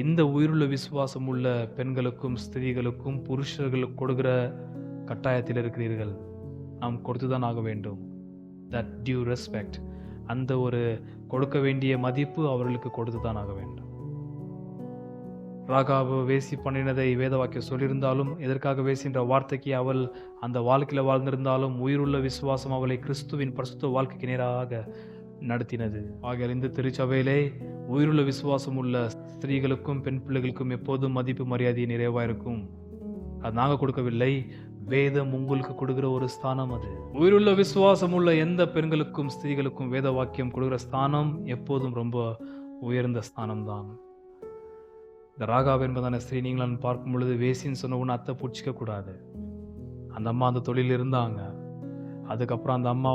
இந்த உயிருள்ள விசுவாசம் உள்ள பெண்களுக்கும் ஸ்திரீகளுக்கும் புருஷர்களுக்கு கொடுக்கிற கட்டாயத்தில் இருக்கிறீர்கள். நாம் கொடுத்துதான் ஆக வேண்டும். தட் டியூ ரெஸ்பெக்ட், அந்த ஒரு கொடுக்க வேண்டிய மதிப்பு அவர்களுக்கு கொடுத்துதான் ஆக வேண்டும். ராகாபு வேசி பண்ணினதை வேத வாக்கியம் சொல்லியிருந்தாலும், எதற்காக வேசின்ற வார்த்தைக்கு அவள் அந்த வாழ்க்கையில் வாழ்ந்திருந்தாலும் உயிருள்ள விசுவாசம் அவளை கிறிஸ்துவின் பரிசுத்த வாழ்க்கைக்கு நேராக நடத்தினது. ஆகிய இந்த திருச்சபையிலே உயிருள்ள விசுவாசம் உள்ள ஸ்திரீகளுக்கும் பெண் பிள்ளைகளுக்கும் எப்போதும் மதிப்பு மரியாதை நிறைவாக இருக்கும். அது நாங்கள் கொடுக்கவில்லை, வேதம் உங்களுக்கு கொடுக்கிற ஒரு ஸ்தானம். அது உயிருள்ள விசுவாசம் உள்ள எந்த பெண்களுக்கும் ஸ்திரீகளுக்கும் வேத வாக்கியம் கொடுக்கிற ஸ்தானம் எப்போதும் ரொம்ப உயர்ந்த ஸ்தானம் தான். இந்த ராகாப் என்பதான ஸ்திரீ நீங்கள் பார்க்கும் பொழுது வேசின்னு சொன்ன ஒன்று அத்தை பிடிச்சிக்க கூடாது. அந்த அம்மா அந்த தொழில் இருந்தாங்க. அதுக்கப்புறம் அந்த அம்மா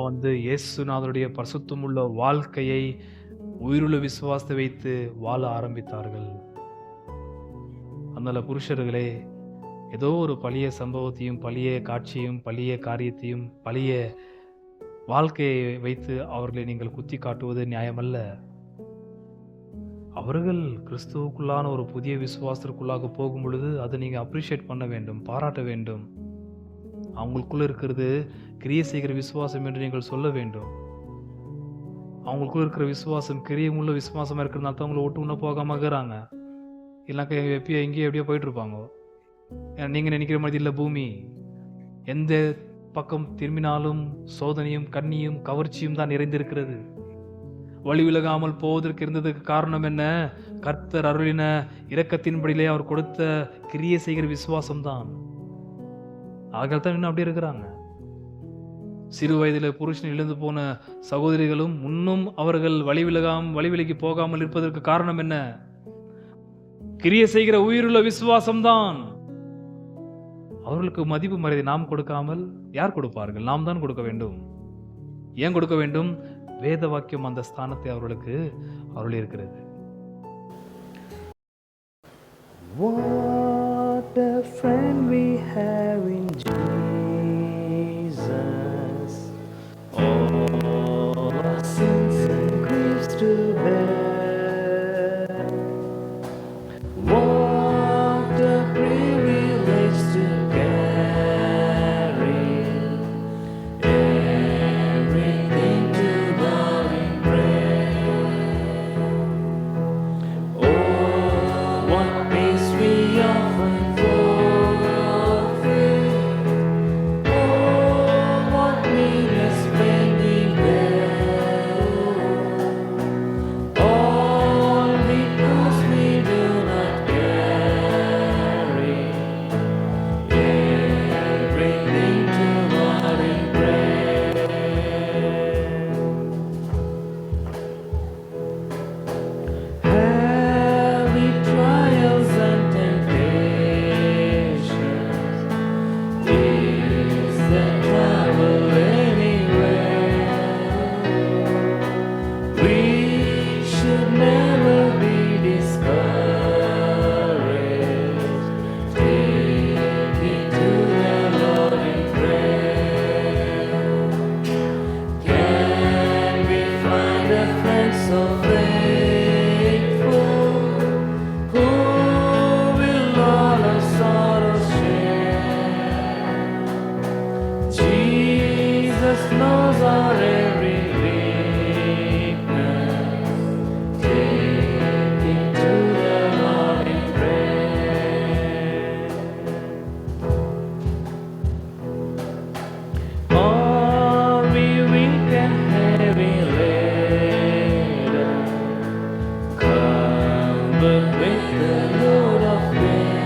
இயேசுநாதருடைய பரிசுத்தம் உள்ள வாழ்க்கையை உயிருள்ள விசுவாசத்தை வைத்து வாழ ஆரம்பித்தார்கள். அதனால புருஷர்களே, ஏதோ ஒரு பழைய சம்பவத்தையும் பழைய காட்சியையும் பழைய காரியத்தையும் பழைய வாழ்க்கையை வைத்து அவர்களை நீங்கள் குத்தி காட்டுவது நியாயமல்ல. அவர்கள் கிறிஸ்துவுக்குள்ளான ஒரு புதிய விசுவாசத்திற்குள்ளாக போகும் பொழுது அதை நீங்கள் அப்ரிஷியேட் பண்ண வேண்டும், பாராட்ட வேண்டும். அவங்களுக்குள்ள இருக்கிறது கிரியை செய்கிற விசுவாசம் என்று நீங்கள் சொல்ல வேண்டும். அவங்களுக்குள்ள இருக்கிற விசுவாசம் கிரியமுள்ள விசுவாசமாக இருக்கிறதுனால தான் அவங்கள ஒட்டு ஒன்றா போகாமல் இருக்கிறாங்க. இல்லைனாக்கா எங்கேயோ எப்படியோ போயிட்டு இருப்பாங்க. ஏன்னா நீங்கள் நினைக்கிற மாதிரி இல்லை பூமி. எந்த பக்கம் திரும்பினாலும் சோதனையும் கண்ணியும் கவர்ச்சியும் தான் நிறைந்திருக்கிறது. வழி விலகாமல் போவதற்கு இருந்ததுக்கு காரணம் என்ன? கர்த்தர் அருளின இரக்கத்தின்படியிலே அவர் கொடுத்த கிரியை செய்கிற விசுவாசம்தான். ஆகத்தான் தான் இன்னும் அப்படியே இருக்கிறாங்க. சிறு வயதில் புருஷன் இழந்து போன சகோதரிகளும் முன்னும் அவர்கள் வழி விலகி போகாமல் இருப்பதற்கு காரணம் என்ன? கிரியை செய்கிற உயிருள்ள விசுவாசம்தான். அவர்களுக்கு மதிப்பு மரியாதை நாம் கொடுக்காமல் யார் கொடுப்பார்கள்? நாம் தான் கொடுக்க வேண்டும். ஏன் கொடுக்க வேண்டும்? வேத வாக்கியம் அந்த ஸ்தானத்தை அவர்களுக்கு அருளி இருக்கிறது. What a friend we have in Jesus, all our sins and griefs to bear. What a privilege to carry everything to God in prayer. Oh, what peace we often forfeit. Oh, what needless pain we bear. All because we do not carry everything to God in prayer. Heavy trials and temptations, is that travel anywhere. We should never be discouraged. Take it to the Lord in prayer. Can we find a friend so faithful, who will all our sorrows share? Jesus knows our every weakness. Take it to the Lord in prayer. Are we weak and heavy laden, covered with the load of pain?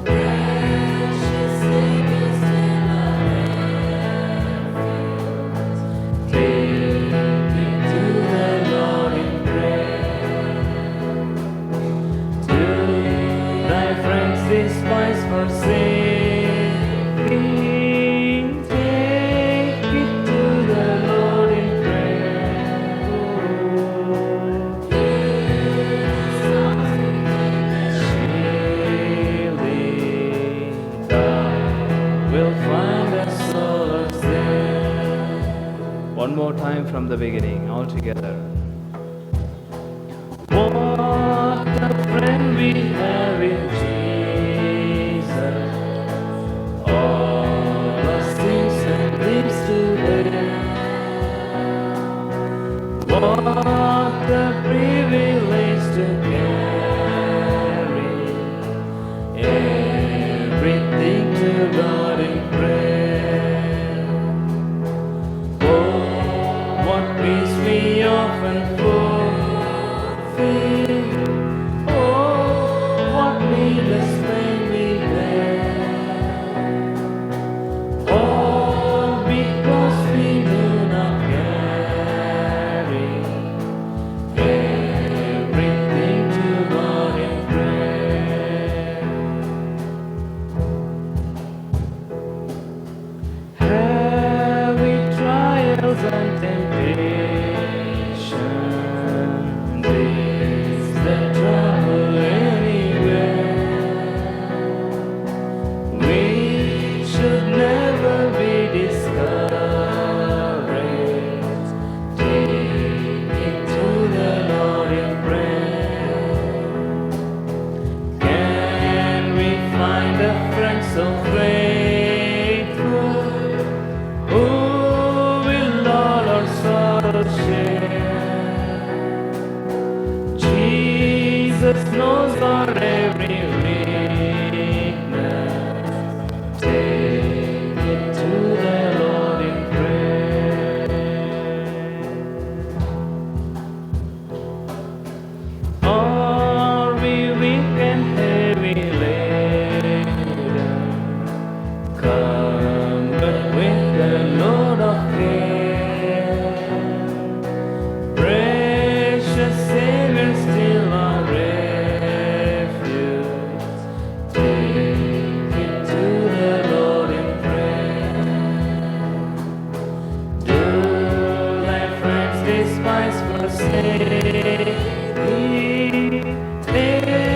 Precious Savior, still our refuge. Take it to the Lord in prayer. To thy friends despise forsaking, take it to the Lord in prayer. Shielding, thou wilt find a solace there. One more time from the beginning, all together. What a friend we have in Jesus, all our sins and griefs to bear. What a privilege to carry everything to God in prayer. Oh, what peace we often forfeit. Oh, what needless pain we bear. All because we do not carry everything to God in prayer. Heavy trials and temptations, these that travel anywhere. We should never be discouraged. forsake me.